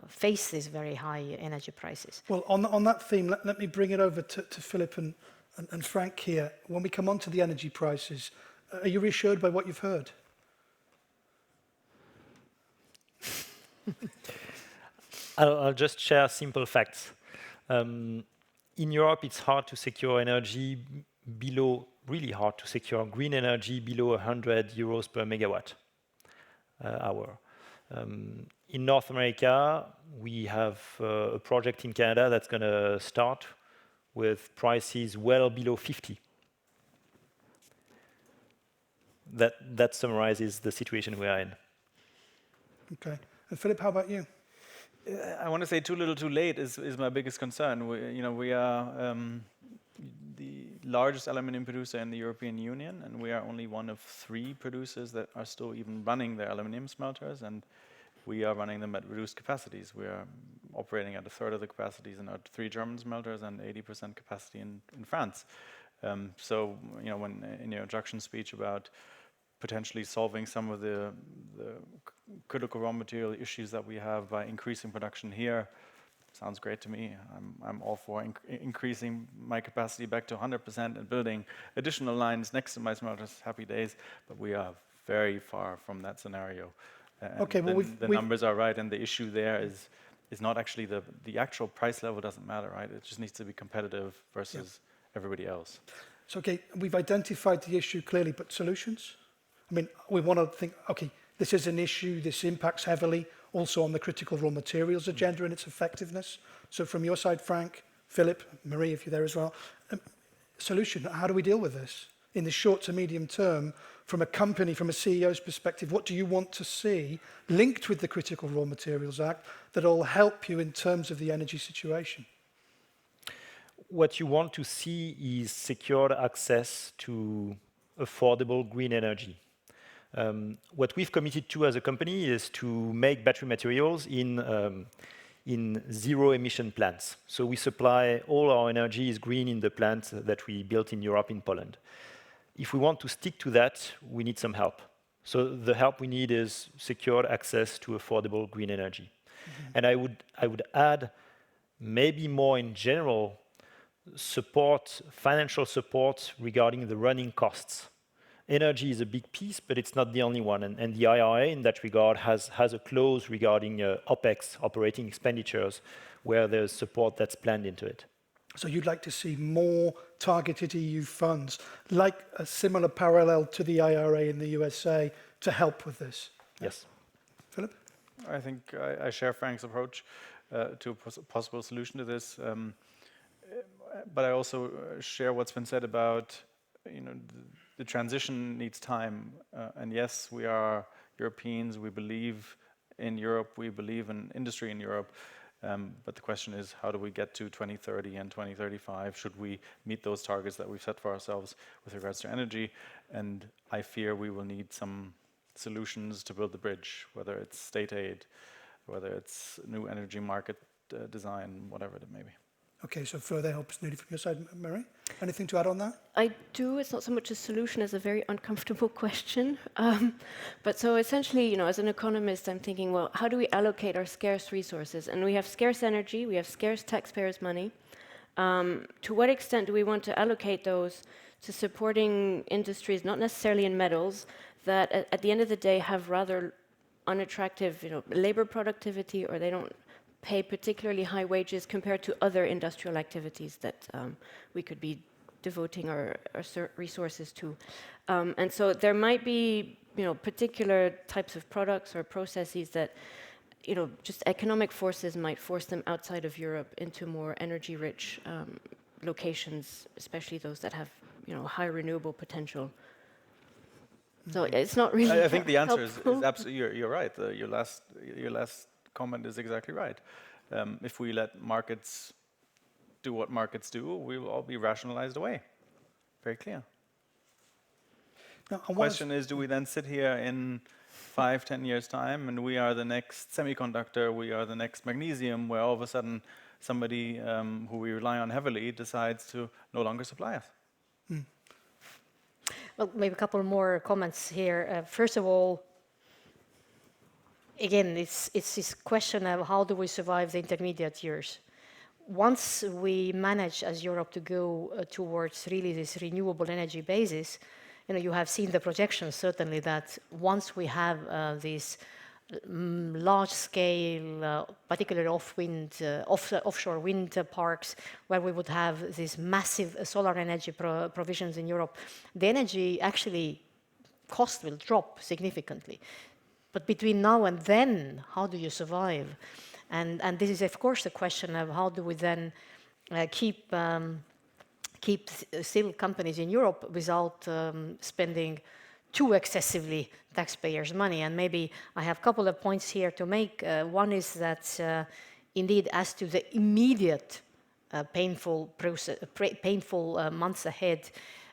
face these very high energy prices? Well, on that theme, let me bring it over to Philip and Frank here. When we come on to the energy prices, are you reassured by what you've heard? I'll just share simple facts. In Europe, it's hard to secure energy really hard to secure green energy below 100 euros per megawatt hour. In North America, we have a project in Canada that's going to start with prices well below 50. That summarizes the situation we are in. Okay. And Philip, how about you? I want to say too little too late is my biggest concern. We are the largest aluminium producer in the European Union, and we are only one of 3 producers that are still even running their aluminium smelters, and we are running them at reduced capacities. We are operating at 1/3 of the capacities in our 3 German smelters and 80% capacity in France. So, when in your introduction speech about potentially solving some of the critical raw material issues that we have by increasing production here, sounds great to me. I'm all for increasing my capacity back to 100% and building additional lines next to my smelters. Happy days, but we are very far from that scenario. Okay, well, the numbers are right, and the issue there is not actually the actual price level doesn't matter, right? It just needs to be competitive versus everybody else. So, okay, we've identified the issue clearly, but solutions? We want to think, okay, this is an issue, this impacts heavily also on the critical raw materials agenda and its effectiveness. So from your side, Frank, Philip, Marie, if you're there as well, solution, how do we deal with this? in the short to medium term, from a company, from a CEO's perspective, what do you want to see linked with the Critical Raw Materials Act that will help you in terms of the energy situation? What you want to see is secured access to affordable green energy. What we've committed to as a company is to make battery materials in zero-emission plants. So we supply all our energy is green in the plants that we built in Europe, in Poland. If we want to stick to that, we need some help. So the help we need is secured access to affordable green energy. And I would add, maybe more in general, support, financial support regarding the running costs. Energy is a big piece, but it's not the only one. And the IRA in that regard has a clause regarding OPEX, operating expenditures, where there's support that's planned into it. So you'd like to see more targeted EU funds, like a similar parallel to the IRA in the USA, to help with this? Yes. Philip? I think I share Frank's approach to a possible solution to this. But I also share what's been said about, the transition needs time. And yes, we are Europeans, we believe in Europe, we believe in industry in Europe. But the question is, how do we get to 2030 and 2035? Should we meet those targets that we've set for ourselves with regards to energy? And I fear we will need some solutions to build the bridge, whether it's state aid, whether it's new energy market design, whatever it may be. Okay, so further help is needed from your side. Mary, anything to add on that? I do. It's not so much a solution as a very uncomfortable question. But so essentially, as an economist, I'm thinking, well, how do we allocate our scarce resources? And we have scarce energy, we have scarce taxpayers' money. To what extent do we want to allocate those to supporting industries, not necessarily in metals, that at the end of the day have rather unattractive, labor productivity, or they don't pay particularly high wages compared to other industrial activities that we could be devoting our resources to. And so there might be, particular types of products or processes that, just economic forces might force them outside of Europe into more energy-rich locations, especially those that have, high renewable potential. So it's not really. I think the answer is absolutely. You're right. Your last comment is exactly right. If we let markets do what markets do, we will all be rationalized away. Very clear. Now, The question is, do we then sit here in 5-10 years' time and we are the next semiconductor, we are the next magnesium, where all of a sudden somebody who we rely on heavily decides to no longer supply us? Well, maybe a couple more comments here. First of all, again, it's this question of how do we survive the intermediate years. Once we manage as Europe to go towards really this renewable energy basis, you have seen the projections certainly that once we have these large scale, particularly offshore wind parks, where we would have these massive solar energy provisions in Europe, the energy actually cost will drop significantly. But between now and then, how do you survive? And this is, of course, the question of how do we then keep still companies in Europe without spending too excessively taxpayers' money. And maybe I have a couple of points here to make. One is that indeed, as to the immediate painful months ahead,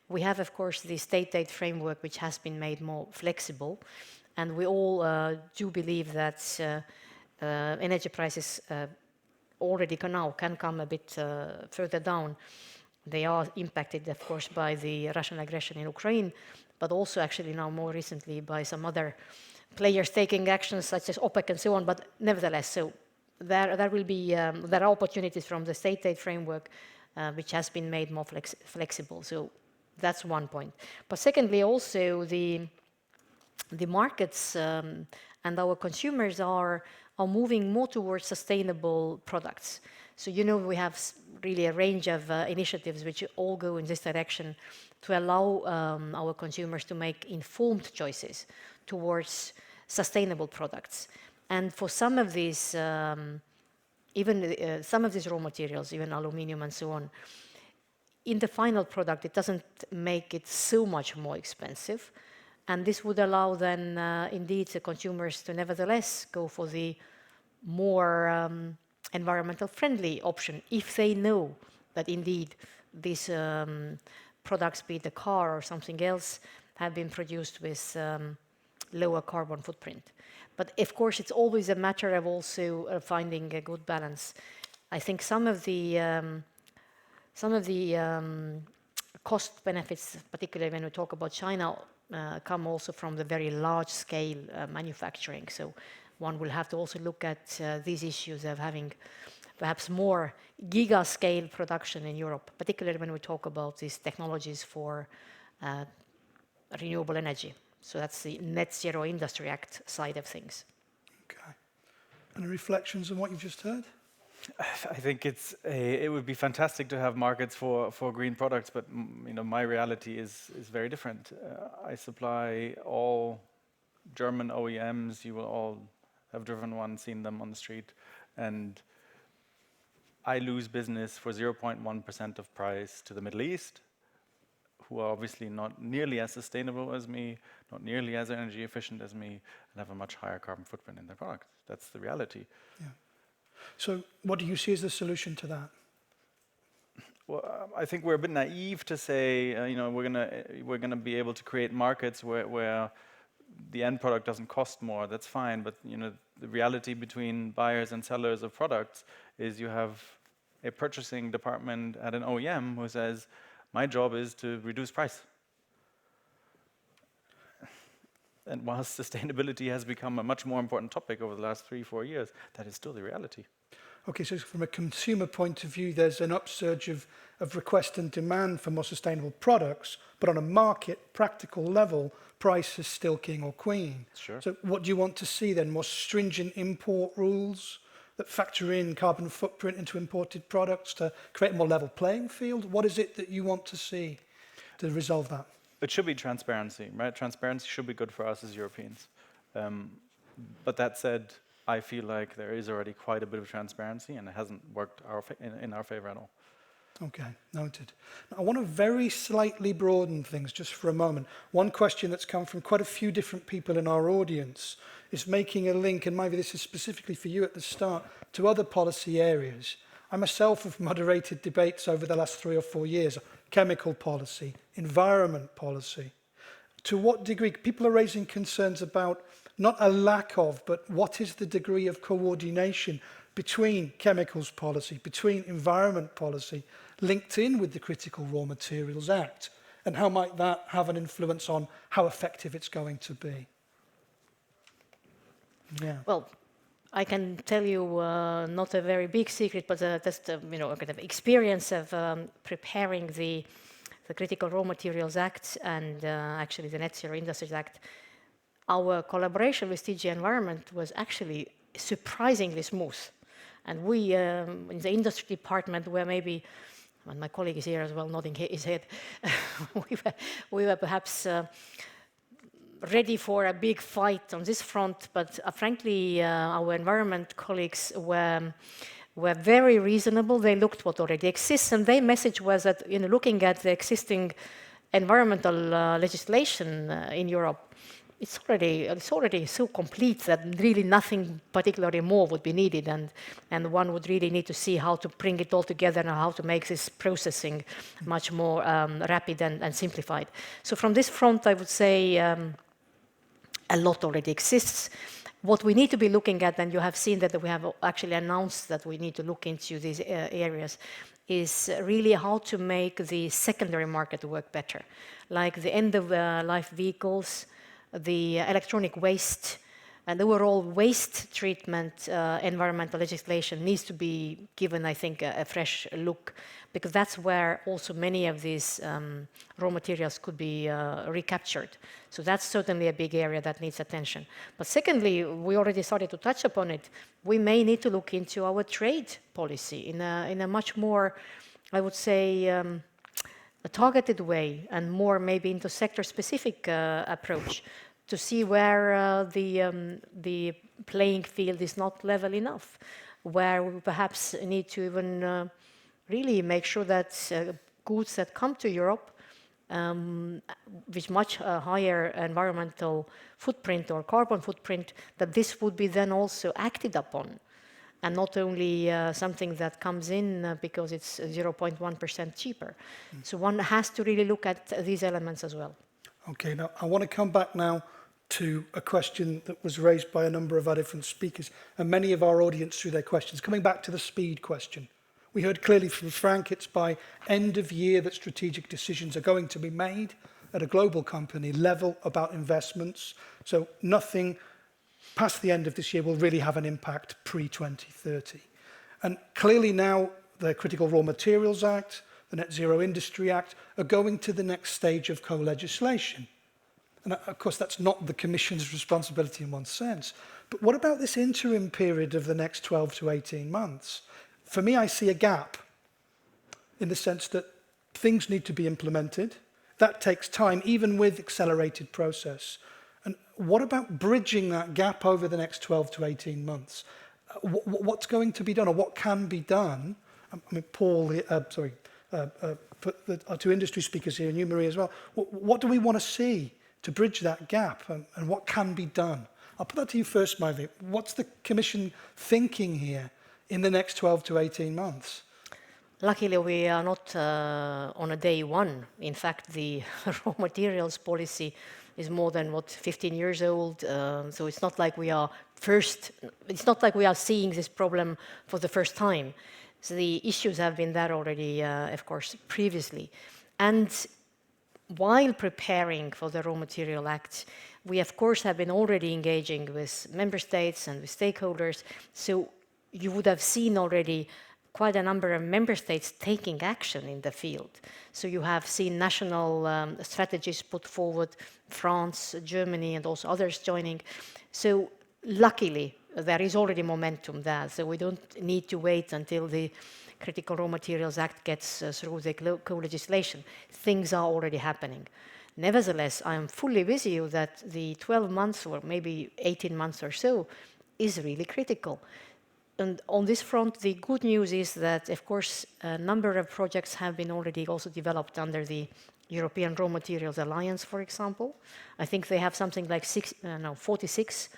we have, of course, the state aid framework, which has been made more flexible. And we all do believe that energy prices already can come a bit further down. They are impacted, of course, by the Russian aggression in Ukraine, but also actually now more recently by some other players taking actions such as OPEC and so on. But nevertheless, so there will be there are opportunities from the state aid framework, which has been made more flexible. So that's one point. But secondly, also the markets and our consumers are moving more towards sustainable products. So we have really a range of initiatives which all go in this direction to allow our consumers to make informed choices towards sustainable products. And for some of these, even some of these raw materials, even aluminium and so on, in the final product, it doesn't make it so much more expensive. And this would allow then, indeed, the consumers to nevertheless go for the more environmental friendly option if they know that indeed these products, be it a car or something else, have been produced with lower carbon footprint. But of course, it's always a matter of also finding a good balance. I think some of the cost benefits, particularly when we talk about China, come also from the very large scale manufacturing. So one will have to also look at these issues of having perhaps more giga scale production in Europe, particularly when we talk about these technologies for renewable energy. So that's the Net Zero Industry Act side of things. Okay. Any reflections on what you've just heard? I think it would be fantastic to have markets for green products, but my reality is very different. I supply all German OEMs. You will all have driven one, seen them on the street, and I lose business for 0.1% of price to the Middle East, who are obviously not nearly as sustainable as me, not nearly as energy efficient as me, and have a much higher carbon footprint in their products. That's the reality. Yeah. So what do you see as the solution to that? Well, I think we're a bit naive to say, we're gonna be able to create markets where the end product doesn't cost more. That's fine, but the reality between buyers and sellers of products is you have a purchasing department at an OEM who says, my job is to reduce price. And whilst sustainability has become a much more important topic over the last 3-4 years, that is still the reality. Okay, so from a consumer point of view, there's an upsurge of request and demand for more sustainable products, but on a market, practical level, price is still king or queen. Sure. So what do you want to see then? More stringent import rules that factor in carbon footprint into imported products to create a more level playing field? What is it that you want to see to resolve that? It should be transparency, right? Transparency should be good for us as Europeans. But that said, I feel like there is already quite a bit of transparency, and it hasn't worked in our favor at all. Okay, noted. Now, I want to very slightly broaden things just for a moment. One question that's come from quite a few different people in our audience is making a link, and maybe this is specifically for you at the start, to other policy areas. I myself have moderated debates over the last 3 or 4 years, chemical policy, environment policy. To what degree? People are raising concerns about not a lack of, but what is the degree of coordination between chemicals policy, between environment policy, linked in with the Critical Raw Materials Act, and how might that have an influence on how effective it's going to be? Yeah. Well, I can tell you not a very big secret, but just a kind of experience of preparing the Critical Raw Materials Act and actually the Net Zero Industries Act. Our collaboration with DG Environment was actually surprisingly smooth. And we, in the industry department, were maybe, and my colleague is here as well, nodding his head, we were perhaps ready for a big fight on this front, but frankly, our environment colleagues were very reasonable. They looked what already exists, and their message was that, looking at the existing environmental legislation in Europe, it's already so complete that really nothing particularly more would be needed, and one would really need to see how to bring it all together and how to make this processing much more rapid and simplified. So from this front, I would say a lot already exists. What we need to be looking at, and you have seen that we have actually announced that we need to look into these areas, is really how to make the secondary market work better, like the end-of-life vehicles, the electronic waste, and the overall waste treatment environmental legislation needs to be given, I think, a fresh look, because that's where also many of these raw materials could be recaptured. So that's certainly a big area that needs attention. But secondly, we already started to touch upon it. We may need to look into our trade policy in a much more, I would say, a targeted way, and more maybe into sector-specific approach, to see where the playing field is not level enough, where we perhaps need to even really make sure that goods that come to Europe with much higher environmental footprint or carbon footprint, that this would be then also acted upon, and not only something that comes in because it's 0.1% cheaper. So one has to really look at these elements as well. Okay, now I want to come back now to a question that was raised by a number of our different speakers, and many of our audience through their questions. Coming back to the speed question. We heard clearly from Frank, it's by end of year that strategic decisions are going to be made at a global company level about investments. So nothing past the end of this year will really have an impact pre-2030. And clearly now the Critical Raw Materials Act, the Net Zero Industry Act are going to the next stage of co-legislation. And of course that's not the Commission's responsibility in one sense. But what about this interim period of the next 12 to 18 months? For me, I see a gap in the sense that things need to be implemented. That takes time, even with accelerated process. And what about bridging that gap over the next 12 to 18 months? What's going to be done, or what can be done? I mean, Paul, put the two industry speakers here, and you, Marie, as well. What do we want to see to bridge that gap, and what can be done? I'll put that to you first, Maivie. What's the Commission thinking here in the next 12 to 18 months? Luckily, we are not on a day one. In fact, the raw materials policy is more than 15 years old. So it's not like we are seeing this problem for the first time. So the issues have been there already, of course, previously. And while preparing for the Raw Material Act, we of course have been already engaging with member states and with stakeholders. So you would have seen already quite a number of member states taking action in the field. So you have seen national strategies put forward, France, Germany, and also others joining. So luckily, there is already momentum there. So we don't need to wait until the Critical Raw Materials Act gets through the co-legislation. Things are already happening. Nevertheless, I am fully with you that the 12 months or maybe 18 months or so is really critical. And on this front, the good news is that, of course, a number of projects have been already also developed under the European Raw Materials Alliance, for example. I think they have something like 46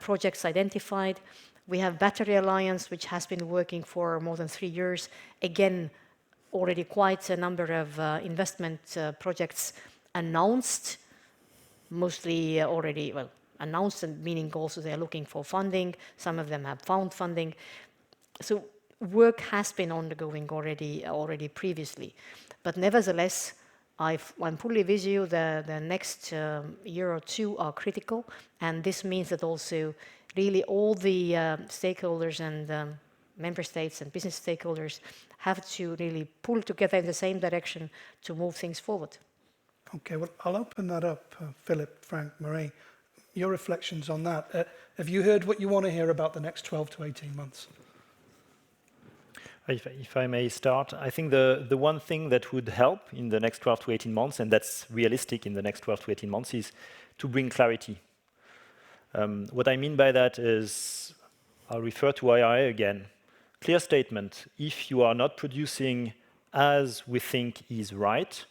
projects identified. We have Battery Alliance, which has been working for more than 3 years. Again, already quite a number of investment projects announced, mostly already, well, announced, and meaning also they're looking for funding. Some of them have found funding. So work has been ongoing already previously. But nevertheless, I'm fully with you. The next year or two are critical. And this means that also really all the stakeholders and member states and business stakeholders have to really pull together in the same direction to move things forward. Okay, well, I'll open that up, Philip, Frank, Marie. Your reflections on that. Have you heard what you want to hear about the next 12 to 18 months? If I may start, I think the one thing that would help in the next 12 to 18 months, and that's realistic in the next 12 to 18 months, is to bring clarity. What I mean by that is, I'll refer to IRA again. Clear statement, if you are not producing as we think is right,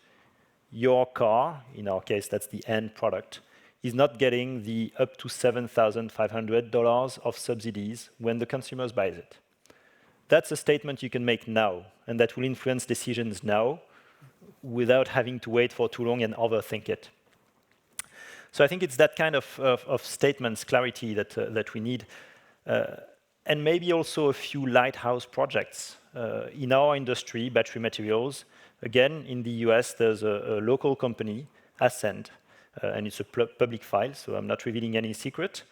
your car, in our case that's the end product, is not getting the up to $7,500 of subsidies when the consumers buys it. That's a statement you can make now, and that will influence decisions now without having to wait for too long and overthink it. So I think it's that kind of statements, clarity that we need, and maybe also a few lighthouse projects. In our industry, battery materials, again, in the US, there's a local company, Ascend, and it's a public file, so I'm not revealing any secret.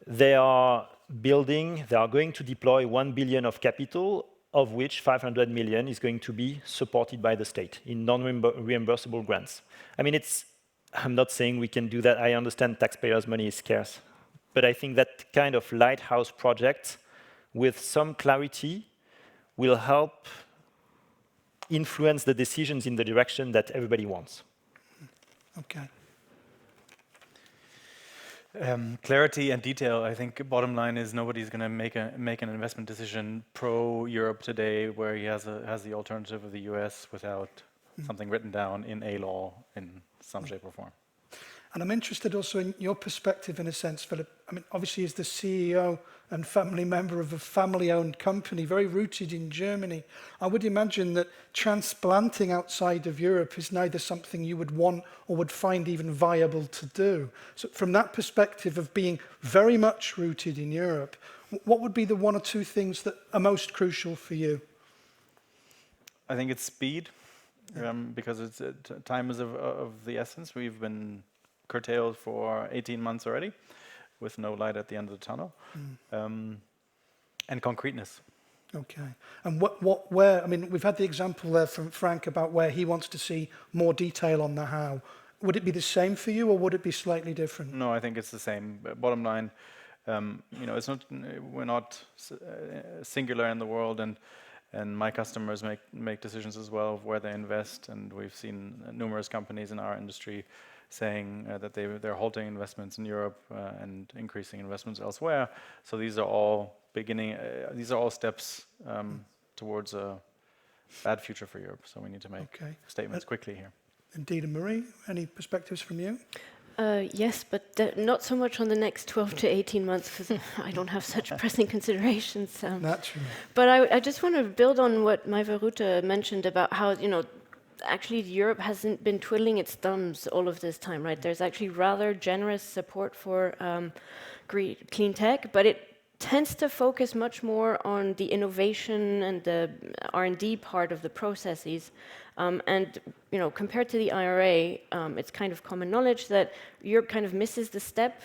They are going to deploy 1 billion of capital, of which 500 million is going to be supported by the state in non-reimbursable grants. I mean, I'm not saying we can do that. I understand taxpayers' money is scarce. But I think that kind of lighthouse project with some clarity will help influence the decisions in the direction that everybody wants. Okay. Clarity and detail. I think bottom line is nobody's going to make an investment decision pro Europe today, where he has the alternative of the US without something written down in a law in some shape or form. And I'm interested also in your perspective, in a sense, Philip. I mean, obviously, as the CEO and family member of a family-owned company, very rooted in Germany, I would imagine that transplanting outside of Europe is neither something you would want or would find even viable to do. So from that perspective of being very much rooted in Europe, what would be the one or two things that are most crucial for you? I think it's speed, because time is of the essence. We've been curtailed for 18 months already, with no light at the end of the tunnel, and concreteness. Okay. And where? I mean, we've had the example there from Frank about where he wants to see more detail on the how. Would it be the same for you, or would it be slightly different? No, I think it's the same. Bottom line, it's not. We're not singular in the world, and my customers make decisions as well of where they invest. And we've seen numerous companies in our industry saying that they're halting investments in Europe and increasing investments elsewhere. So these are all steps towards a bad future for Europe. So we need to make statements quickly here. Indeed. And Marie, any perspectives from you? Yes, but not so much on the next 12 to 18 months, because I don't have such pressing considerations. Naturally. But I just want to build on what Maeva Rutte mentioned about how, actually Europe hasn't been twiddling its thumbs all of this time, right? There's actually rather generous support for clean tech, but it tends to focus much more on the innovation and the R&D part of the processes. And compared to the IRA, it's kind of common knowledge that Europe kind of misses the step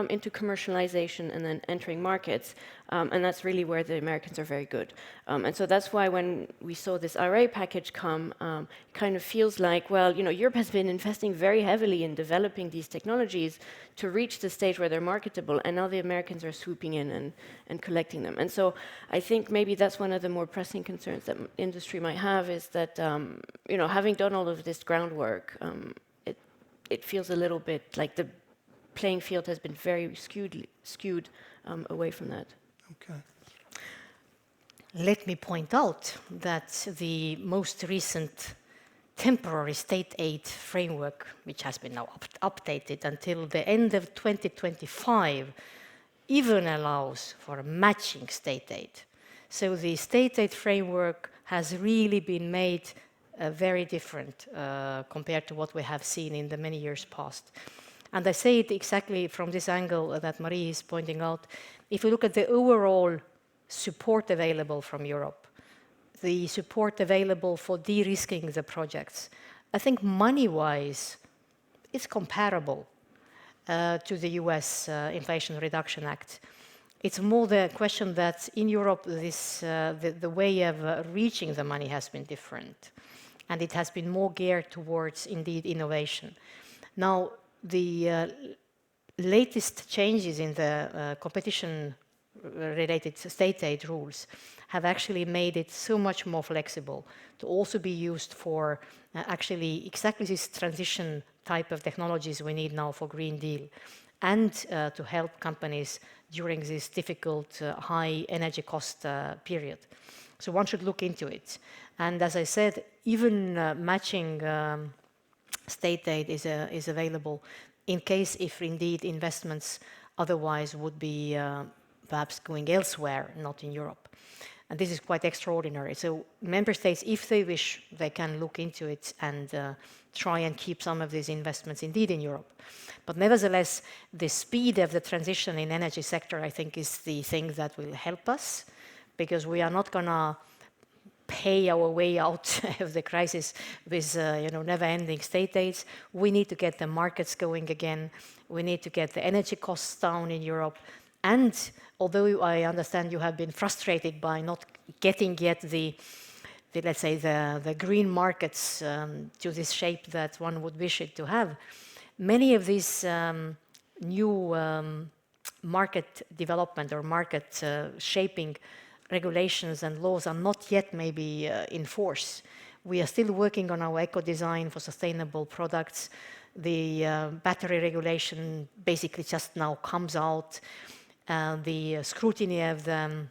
into commercialization and then entering markets. And that's really where the Americans are very good. And so that's why when we saw this IRA package come, it kind of feels like, well, Europe has been investing very heavily in developing these technologies to reach the stage where they're marketable, and now the Americans are swooping in and collecting them. And so I think maybe that's one of the more pressing concerns that industry might have, is that, having done all of this groundwork, it feels a little bit like the playing field has been very skewed away from that. Okay. Let me point out that the most recent temporary state aid framework, which has been now updated until the end of 2025, even allows for matching state aid. So the state aid framework has really been made very different compared to what we have seen in the many years past. And I say it exactly from this angle that Marie is pointing out. If you look at the overall support available from Europe, the support available for de-risking the projects, I think money-wise, it's comparable to the US Inflation Reduction Act. It's more the question that in Europe, the way of reaching the money has been different. And it has been more geared towards, indeed, innovation. Now, the latest changes in the competition-related state aid rules have actually made it so much more flexible to also be used for actually exactly this transition type of technologies we need now for Green Deal, and to help companies during this difficult high energy cost period. So one should look into it. And as I said, even matching state aid is available in case if indeed investments otherwise would be perhaps going elsewhere, not in Europe. And this is quite extraordinary. So member states, if they wish, they can look into it and try and keep some of these investments indeed in Europe. But nevertheless, the speed of the transition in energy sector, I think, is the thing that will help us, because we are not going to pay our way out of the crisis with never-ending state aids. We need to get the markets going again. We need to get the energy costs down in Europe. And although I understand you have been frustrated by not getting yet the let's say the green markets to this shape that one would wish it to have, many of these new market development or market shaping regulations and laws are not yet maybe in force. We are still working on our eco-design for sustainable products. The battery regulation basically just now comes out. The scrutiny of the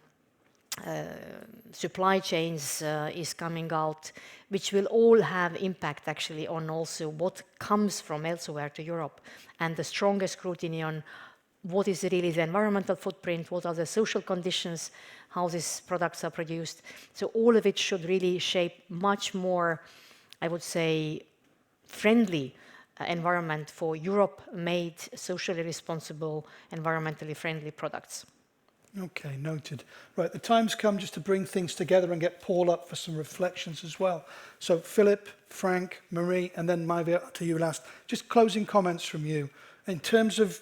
supply chains is coming out, which will all have impact actually on also what comes from elsewhere to Europe, and the strongest scrutiny on what is really the environmental footprint, what are the social conditions, how these products are produced. So all of it should really shape much more, I would say, friendly environment for Europe-made, socially responsible, environmentally friendly products. Okay, noted. Right, the time's come just to bring things together and get Paul up for some reflections as well. So Philip, Frank, Marie, and then Maivia, to you last. Just closing comments from you. In terms of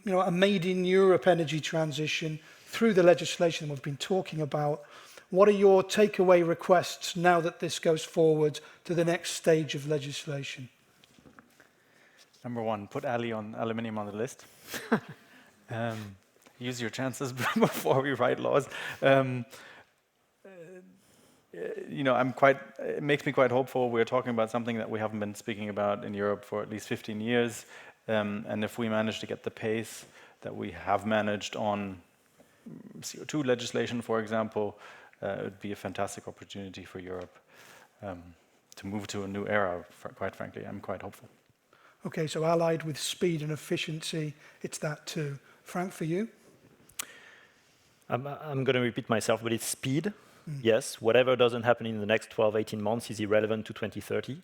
a made-in-Europe energy transition through the legislation we've been talking about, what are your takeaway requests now that this goes forward to the next stage of legislation? Number one, put aluminium on the list. Use your chances before we write laws. It makes me quite hopeful. We're talking about something that we haven't been speaking about in Europe for at least 15 years. And if we manage to get the pace that we have managed on CO2 legislation, for example, it would be a fantastic opportunity for Europe to move to a new era, quite frankly. I'm quite hopeful. Okay, so allied with speed and efficiency, it's that too. Frank, for you? I'm going to repeat myself, but it's speed. Yes, whatever doesn't happen in the next 12, 18 months is irrelevant to 2030.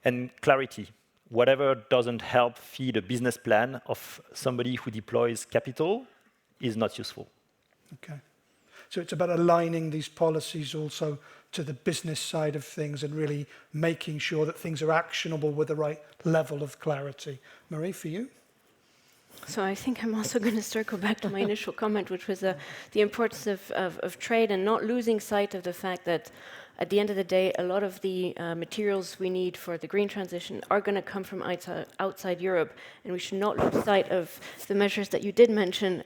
And clarity. Whatever doesn't help feed a business plan of somebody who deploys capital is not useful. Okay. So it's about aligning these policies also to the business side of things and really making sure that things are actionable with the right level of clarity. Marie, for you? So I think I'm also going to circle back to my initial comment, which was the importance of trade and not losing sight of the fact that at the end of the day, a lot of the materials we need for the green transition are going to come from outside Europe, and we should not lose sight of the measures that you did mention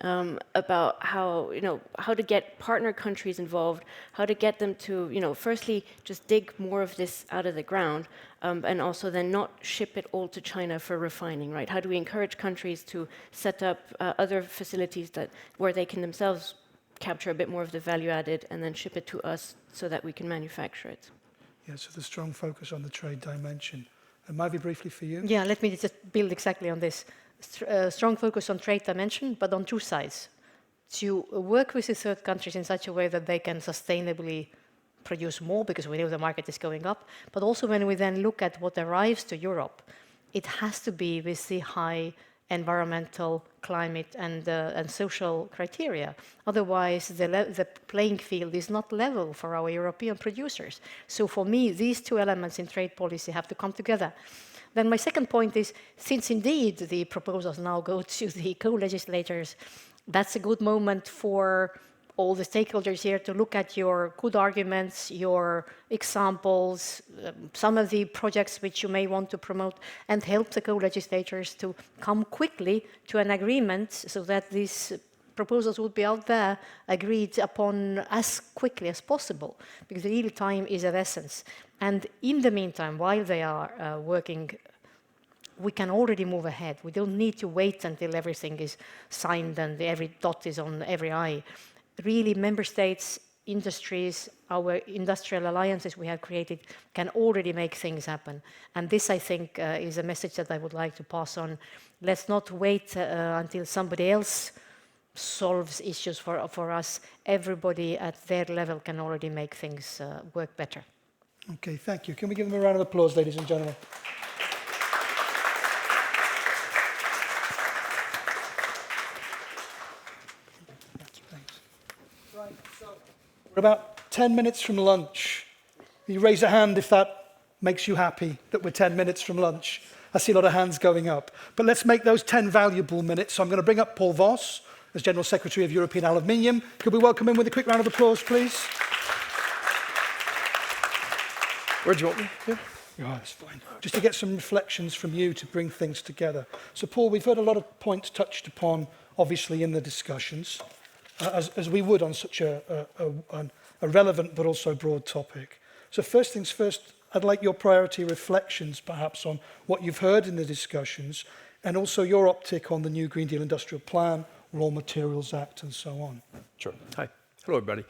about how to get partner countries involved, how to get them to firstly just dig more of this out of the ground, and also then not ship it all to China for refining. Right? How do we encourage countries to set up other facilities where they can themselves capture a bit more of the value added and then ship it to us so that we can manufacture it. Yeah, so the strong focus on the trade dimension. And Maivia, briefly for you? Yeah, let me just build exactly on this. Strong focus on trade dimension, but on two sides. To work with the third countries in such a way that they can sustainably produce more, because we know the market is going up, but also when we then look at what arrives to Europe, it has to be with the high environmental, climate, and social criteria. Otherwise, the playing field is not level for our European producers. So for me, these two elements in trade policy have to come together. Then my second point is, since indeed the proposals now go to the co-legislators, that's a good moment for all the stakeholders here to look at your good arguments, your examples, some of the projects which you may want to promote, and help the co-legislators to come quickly to an agreement so that these proposals would be out there, agreed upon as quickly as possible, because the real time is of essence. And in the meantime, while they are working, we can already move ahead. We don't need to wait until everything is signed and every dot is on every I. Really, member states, industries, our industrial alliances we have created can already make things happen. And this, I think, is a message that I would like to pass on. Let's not wait until somebody else solves issues for us. Everybody at their level can already make things work better. Okay, thank you. Can we give them a round of applause, ladies and gentlemen? We're about 10 minutes from lunch. You raise a hand if that makes you happy that we're 10 minutes from lunch. I see a lot of hands going up. But let's make those 10 valuable minutes. So I'm going to bring up Paul Voss as General Secretary of European Aluminium. Could we welcome him with a quick round of applause, please? Where do you want me? Yeah? Yeah, that's fine. Just to get some reflections from you to bring things together. So Paul, we've heard a lot of points touched upon, obviously, in the discussions. As we would on such a relevant but also broad topic. So first things first, I'd like your priority reflections perhaps on what you've heard in the discussions and also your optic on the new Green Deal Industrial Plan, Raw Materials Act and so on. Sure. Hi. Hello, everybody.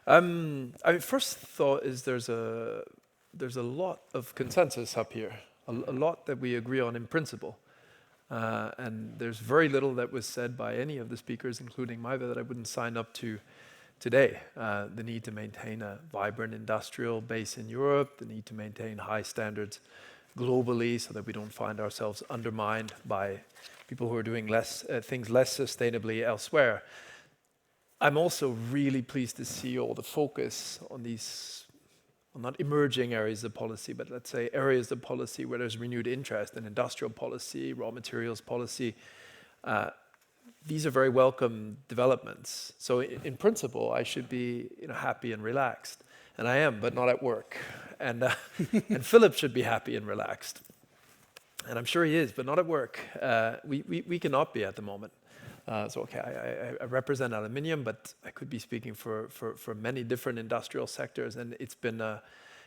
I mean, first thought is there's a lot of consensus up here, a lot that we agree on in principle. And there's very little that was said by any of the speakers, including Maiva, that I wouldn't sign up to today. The need to maintain a vibrant industrial base in Europe, the need to maintain high standards globally so that we don't find ourselves undermined by people who are doing things less sustainably elsewhere. I'm also really pleased to see all the focus on these, well, not emerging areas of policy, but let's say areas of policy where there's renewed interest in industrial policy, raw materials policy. These are very welcome developments. So in principle, I should be happy and relaxed. And I am, but not at work. And, and Philip should be happy and relaxed. And I'm sure he is, but not at work. We cannot be at the moment. So okay, I represent aluminium, but I could be speaking for many different industrial sectors, and it's been a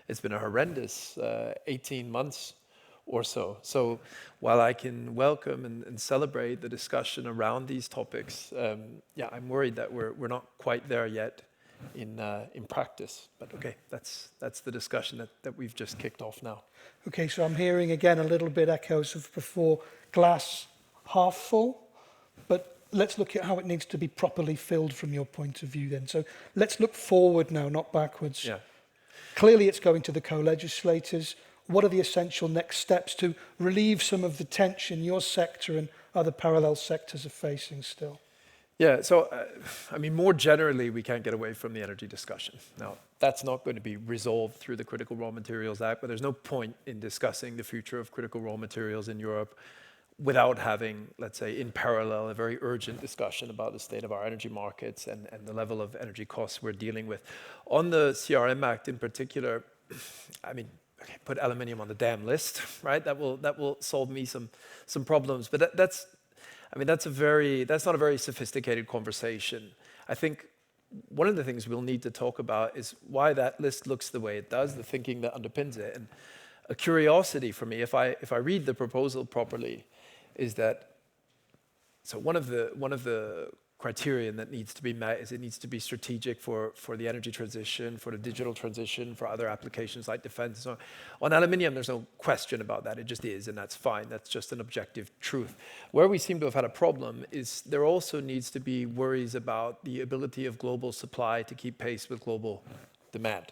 horrendous 18 months or so. So while I can welcome and celebrate the discussion around these topics, I'm worried that we're not quite there yet in practice. But okay, that's the discussion that we've just kicked off now. Okay, so I'm hearing again a little bit echoes of before, glass half full, but let's look at how it needs to be properly filled from your point of view then. So let's look forward now, not backwards. Yeah. Clearly it's going to the co-legislators. What are the essential next steps to relieve some of the tension your sector and other parallel sectors are facing still? Yeah, so, I mean, more generally, we can't get away from the energy discussion. Now, that's not going to be resolved through the Critical Raw Materials Act, but there's no point in discussing the future of critical raw materials in Europe without having, let's say, in parallel, a very urgent discussion about the state of our energy markets and the level of energy costs we're dealing with. On the CRM Act in particular, I mean, okay, put aluminium on the damn list, right? That will solve me some problems, but that's not a very sophisticated conversation. I think one of the things we'll need to talk about is why that list looks the way it does, the thinking that underpins it. And a curiosity for me, if I read the proposal properly, is that so one of the criterion that needs to be met is it needs to be strategic for the energy transition, for the digital transition, for other applications like defense and so on. On aluminium, there's no question about that. It just is, and that's fine. That's just an objective truth. Where we seem to have had a problem is there also needs to be worries about the ability of global supply to keep pace with global demand.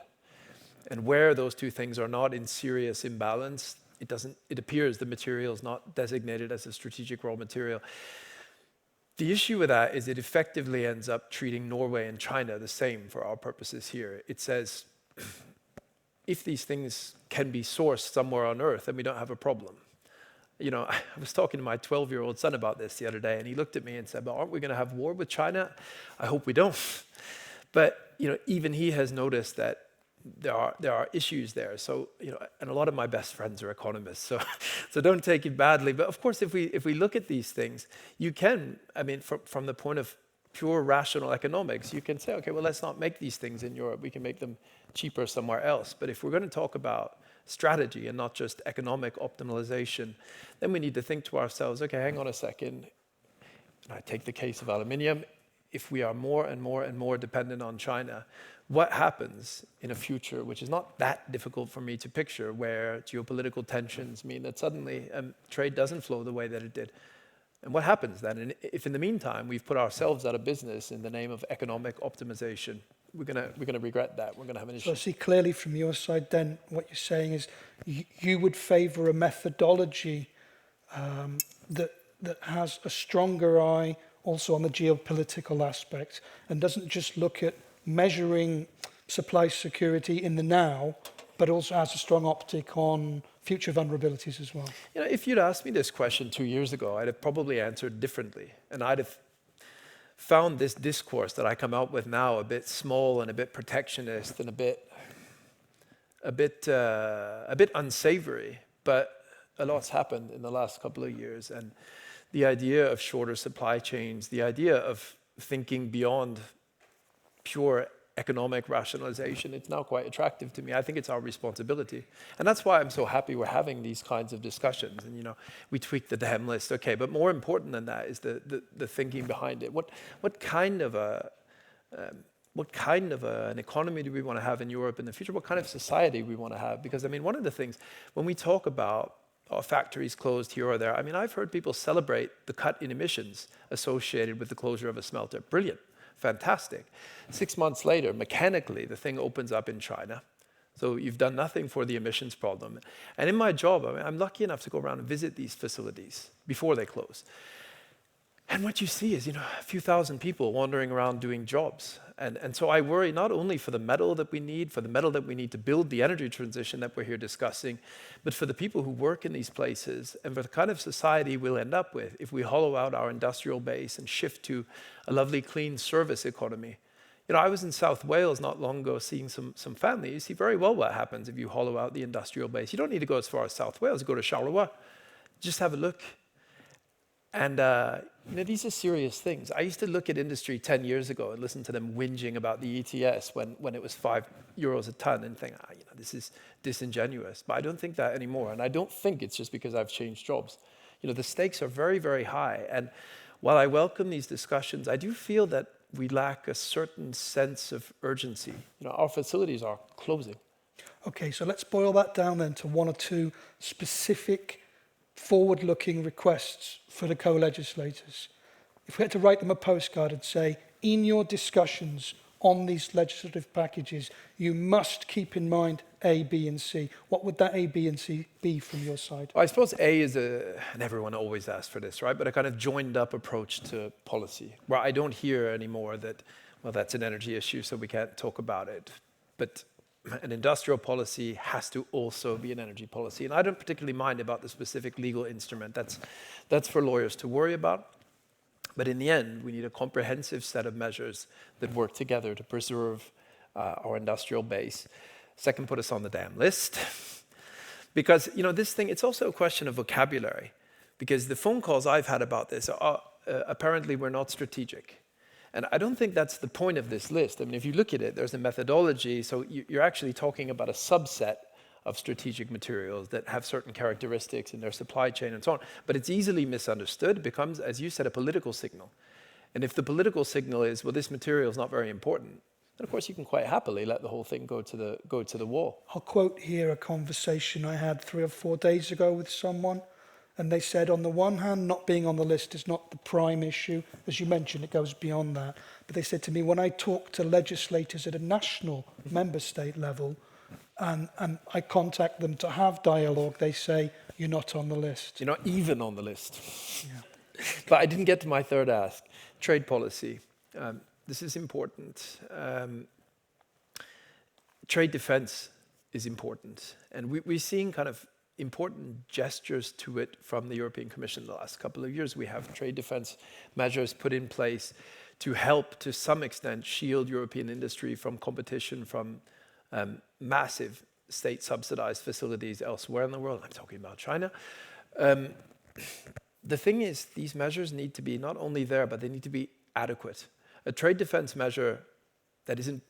And where those two things are not in serious imbalance, it appears the material is not designated as a strategic raw material. The issue with that is it effectively ends up treating Norway and China the same for our purposes here. It says, if these things can be sourced somewhere on Earth, then we don't have a problem. You know, I was talking to my 12-year-old son about this the other day, and he looked at me and said, "But aren't we going to have war with China? I hope we don't." But even he has noticed that there are issues there. So, and a lot of my best friends are economists, so don't take it badly. But of course, if we look at these things, you can, I mean, from the point of pure rational economics, you can say, okay, well, let's not make these things in Europe. We can make them cheaper somewhere else. But if we're going to talk about strategy and not just economic optimization, then we need to think to ourselves, okay, hang on a second. And I take the case of aluminium. If we are more and more and more dependent on China, what happens in a future, which is not that difficult for me to picture, where geopolitical tensions mean that suddenly trade doesn't flow the way that it did? And what happens then? And if in the meantime we've put ourselves out of business in the name of economic optimization, we're gonna regret that. We're gonna have an issue. So I see clearly from your side then what you're saying is you would favour a methodology that has a stronger eye also on the geopolitical aspect and doesn't just look at measuring supply security in the now, but also has a strong optic on future vulnerabilities as well. If you'd asked me this question 2 years ago, I'd have probably answered differently. And I'd have found this discourse that I come out with now a bit small and a bit protectionist and a bit unsavory. But a lot's happened in the last couple of years. And the idea of shorter supply chains, the idea of thinking beyond pure economic rationalization, it's now quite attractive to me. I think it's our responsibility. And that's why I'm so happy we're having these kinds of discussions. And, we tweak the damn list, okay, but more important than that is the thinking behind it. What kind of an economy do we want to have in Europe in the future? What kind of society we want to have? Because, one of the things, when we talk about factories closed here or there, I've heard people celebrate the cut in emissions associated with the closure of a smelter. Brilliant. Fantastic. 6 months later, mechanically, the thing opens up in China. So you've done nothing for the emissions problem. And in my job, I'm lucky enough to go around and visit these facilities before they close. And what you see is, a few thousand people wandering around doing jobs. And so I worry not only for the metal that we need, to build the energy transition that we're here discussing, but for the people who work in these places and for the kind of society we'll end up with if we hollow out our industrial base and shift to a lovely, clean service economy. I was in South Wales not long ago seeing some family. You see very well what happens if you hollow out the industrial base. You don't need to go as far as South Wales. Go to Charleroi. Just have a look. And these are serious things. I used to look at industry 10 years ago and listen to them whinging about the ETS when it was €5 a ton and think, this is disingenuous. But I don't think that anymore. And I don't think it's just because I've changed jobs. The stakes are very, very high. And while I welcome these discussions, I do feel that we lack a certain sense of urgency. Our facilities are closing. Okay, so let's boil that down then to one or two specific forward-looking requests for the co-legislators. If we had to write them a postcard and say, in your discussions on these legislative packages, you must keep in mind A, B, and C. What would that A, B, and C be from your side? Well, I suppose A is and everyone always asks for this, right? But a kind of joined up approach to policy, where I don't hear anymore that, well, that's an energy issue, so we can't talk about it. But an industrial policy has to also be an energy policy. And I don't particularly mind about the specific legal instrument. That's for lawyers to worry about. But in the end, we need a comprehensive set of measures that work together to preserve our industrial base. Second, put us on the damn list. Because, this thing, it's also a question of vocabulary. Because the phone calls I've had about this are apparently we're not strategic. And I don't think that's the point of this list. If you look at it, there's a methodology. So you're actually talking about a subset of strategic materials that have certain characteristics in their supply chain and so on. But it's easily misunderstood. It becomes, as you said, a political signal. And if the political signal is, well, this material is not very important, then of course you can quite happily let the whole thing go to the wall. I'll quote here a conversation I had 3 or 4 days ago with someone. And they said, on the one hand, not being on the list is not the prime issue. As you mentioned, it goes beyond that. But they said to me, when I talk to legislators at a national member state level, and I contact them to have dialogue, they say, you're not on the list. You're not even on the list. Yeah. But I didn't get to my third ask. Trade policy. This is important. Trade defense is important. And we're seeing kind of important gestures to it from the European Commission the last couple of years. We have trade defense measures put in place to help, to some extent, shield European industry from competition from massive state-subsidized facilities elsewhere in the world. I'm talking about China. The thing is, these measures need to be not only there, but they need to be adequate. A trade defense measure that isn't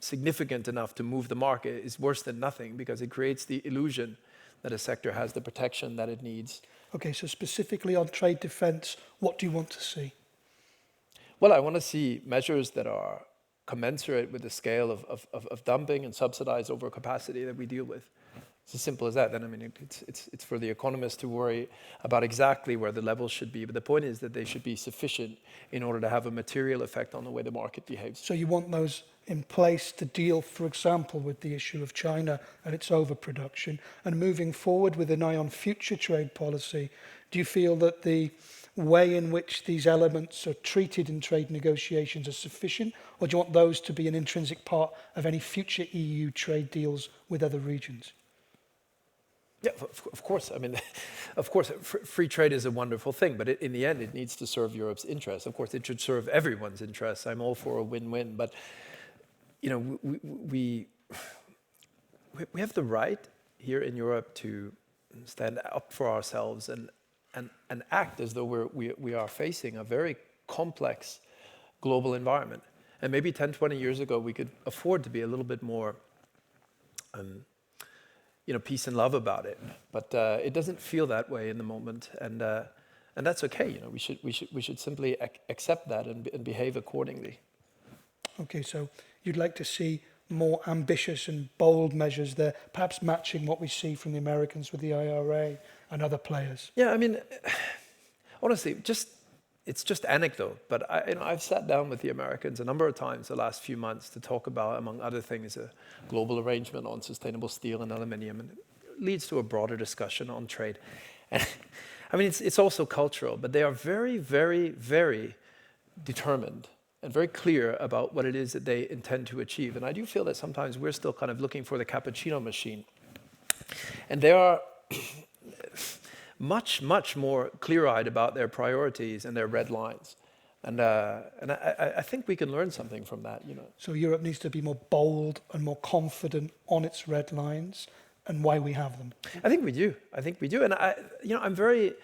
significant enough to move the market is worse than nothing because it creates the illusion that a sector has the protection that it needs. Okay, so specifically on trade defense, what do you want to see? Well, I want to see measures that are commensurate with the scale of dumping and subsidized overcapacity that we deal with. It's as simple as that. Then, it's for the economists to worry about exactly where the levels should be. But the point is that they should be sufficient in order to have a material effect on the way the market behaves. So you want those in place to deal, for example, with the issue of China and its overproduction. And moving forward with an eye on future trade policy, do you feel that the way in which these elements are treated in trade negotiations are sufficient, or do you want those to be an intrinsic part of any future EU trade deals with other regions? Yeah, of course. Of course, free trade is a wonderful thing, but in the end, it needs to serve Europe's interests. Of course, it should serve everyone's interests. I'm all for a win-win, but we have the right here in Europe to stand up for ourselves and act as though we are facing a very complex global environment. And maybe 10, 20 years ago, we could afford to be a little bit more peace and love about it. But it doesn't feel that way in the moment, and that's okay. We should simply accept that and behave accordingly. Okay, so you'd like to see more ambitious and bold measures there, perhaps matching what we see from the Americans with the IRA and other players. Yeah, I mean, honestly, it's just anecdote, but I've sat down with the Americans a number of times the last few months to talk about, among other things, a global arrangement on sustainable steel and aluminium, and it leads to a broader discussion on trade. And I mean, it's also cultural, but they are very, very, very determined and very clear about what it is that they intend to achieve. And I do feel that sometimes we're still kind of looking for the cappuccino machine. And they are much, much more clear-eyed about their priorities and their red lines. And I think we can learn something from that. So Europe needs to be more bold and more confident on its red lines and why we have them. I think we do. And I'm very...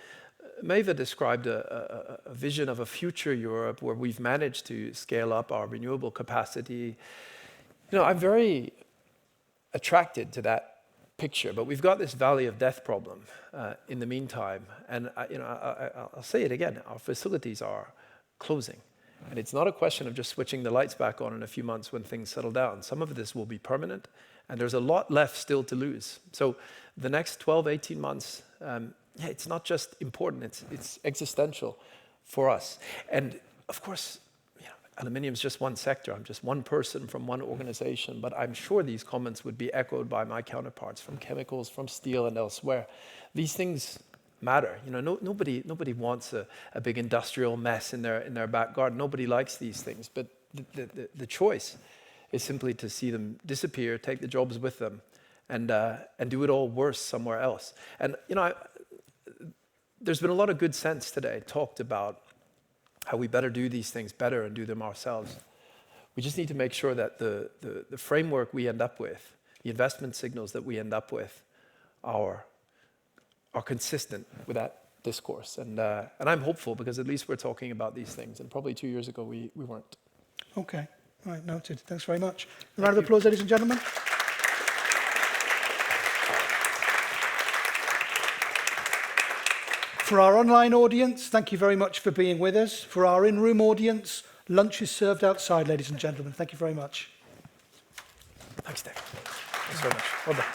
Maeva described a vision of a future Europe where we've managed to scale up our renewable capacity. I'm very attracted to that picture, but we've got this valley of death problem in the meantime. And I'll say it again, our facilities are closing. And it's not a question of just switching the lights back on in a few months when things settle down. Some of this will be permanent, and there's a lot left still to lose. So the next 12, 18 months, it's not just important, it's existential for us. And of course, aluminium is just one sector. I'm just one person from one organization, but I'm sure these comments would be echoed by my counterparts from chemicals, from steel, and elsewhere. These things matter. Nobody wants a big industrial mess in their back garden. Nobody likes these things, but the choice is simply to see them disappear, take the jobs with them, and do it all worse somewhere else. And there's been a lot of good sense today talked about how we better do these things better and do them ourselves. We just need to make sure that the framework we end up with, the investment signals that we end up with, are consistent with that discourse. And I'm hopeful because at least we're talking about these things. And probably 2 years ago we weren't. Okay, all right, noted. Thanks very much. A round of applause, ladies and gentlemen. For our online audience, thank you very much for being with us. For our in-room audience, lunch is served outside, ladies and gentlemen. Thank you very much. Thanks, Dave. Thanks very much. Well done.